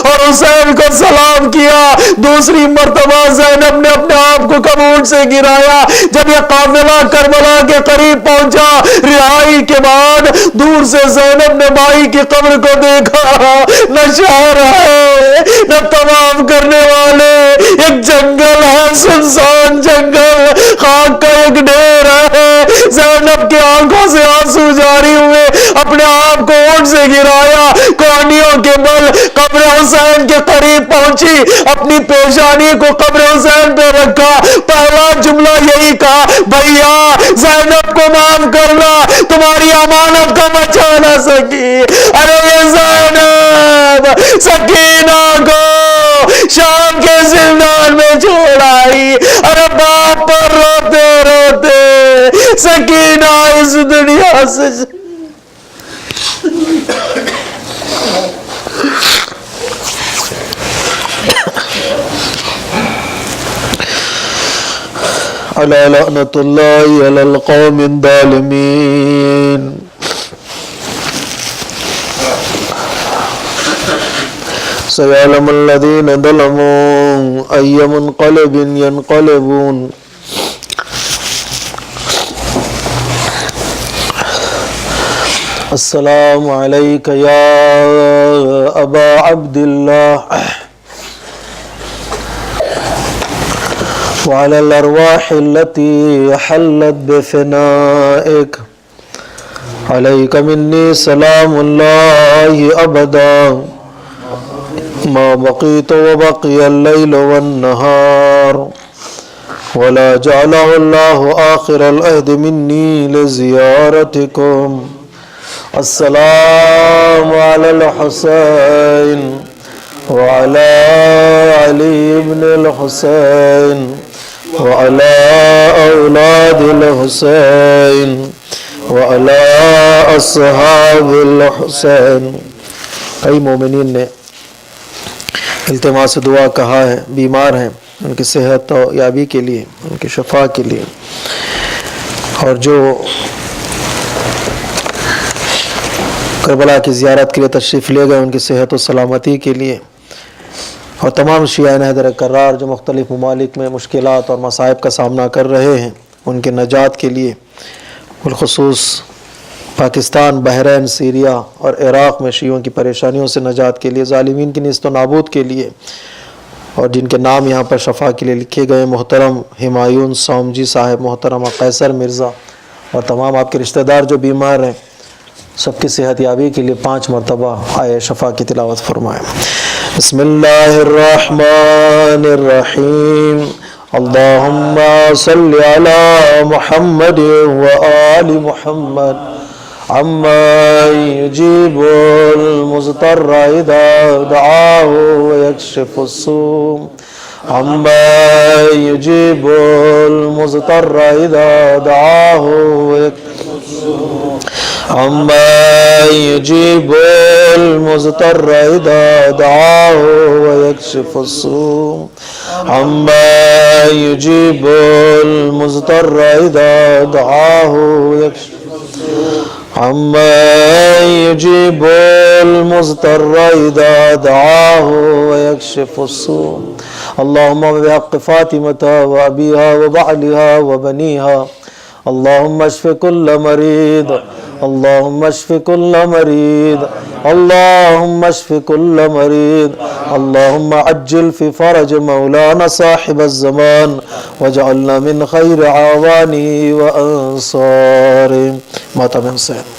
اور حسین کو سلام کیا۔ دوسری مرتبہ زینب نے اپنے آپ کو کبوٹ سے گرایا۔ جب یہ قافلہ کربلا کے قریب پہنچا، رہائی کے بعد دور سے زینب نے بھائی کی قبر کو دیکھا، نہ شہر ہے نہ تمام کرنے والے، ایک جنگل ہے، سنسان جنگل، خاک کا ایک ڈھیر ہے۔ زینب کی آنکھوں سے آنسو جاری ہوئے، اپنے آپ کو اونٹ سے گرایا، کونیوں کے بل قبر حسین کے قریب پہنچی، اپنی پیشانی کو قبر حسین پہ رکھا، پہلا جملہ یہی کہا، بھیا زینب کو معاف کرنا، تمہاری امانت کا بچا نہ سکی۔ ارے یہ زینب سکینہ کو شام کے زندان میں چھوڑ آئی، ارے باپ پر روتے روتے سکینہ اس دنیا سے علی لعنت اللہ علی القوم الظالمین۔ سيعلم الذين ظلموا أي منقلب ينقلبون۔ السلام عليك يا أبا عبد الله وعلى الأرواح التي حلت بفنائك، عليك مني سلام الله أبدا ما بقيت وبقي الليل والنهار، ولا جعله الله آخر العهد مني لزيارتكم۔ السلام على الحسين وعلى علي بن الحسين وعلى أولاد الحسين وعلى أصحاب الحسين۔ کئی مومنین نے التماس دعا کہا ہے، بیمار ہیں، ان کی صحت و یابی کے لیے، ان کی شفا کے لیے، اور جو کربلا کی زیارت کے لیے تشریف لے گئے ان کی صحت و سلامتی کے لیے، اور تمام شیعہ حیدر کرار جو مختلف ممالک میں مشکلات اور مصائب کا سامنا کر رہے ہیں ان کے نجات کے لیے، بالخصوص پاکستان، بحرین، سیریا اور عراق میں شیعوں کی پریشانیوں سے نجات کے لیے، ظالمین کی نیست و نابود کے لیے، اور جن کے نام یہاں پر شفا کے لیے لکھے گئے، محترم ہمایون سومجی صاحب، محترم قیصر مرزا اور تمام آپ کے رشتہ دار جو بیمار ہیں، سب کی صحت یابی کے لیے 5 مرتبہ آئے شفا کی تلاوت فرمائیں۔ بسم اللہ الرحمن الرحیم، اللہم صلی علی محمد وآل محمد، عما یجیب المضطر اذا دعاہ ویکشف السوء، عما یجیب المضطر اذا دعاہ ویکشف السوء، عما يجيب المضطر إذا دعاه ويكشف السوء عما يجيب المضطر إذا دعاه ويكشف عما يجيب المضطر إذا دعاه ويكشف السوء اللهم بحق فاطمة وأبيها وبعلها وبنيها اللهم اشف كل مريض اللهم اشف كل مريض اللهم اشف كل مريض اللهم عجل في فرج مولانا صاحب الزمان واجعلنا من خير عوانه وأنصاره. ماتم حسین.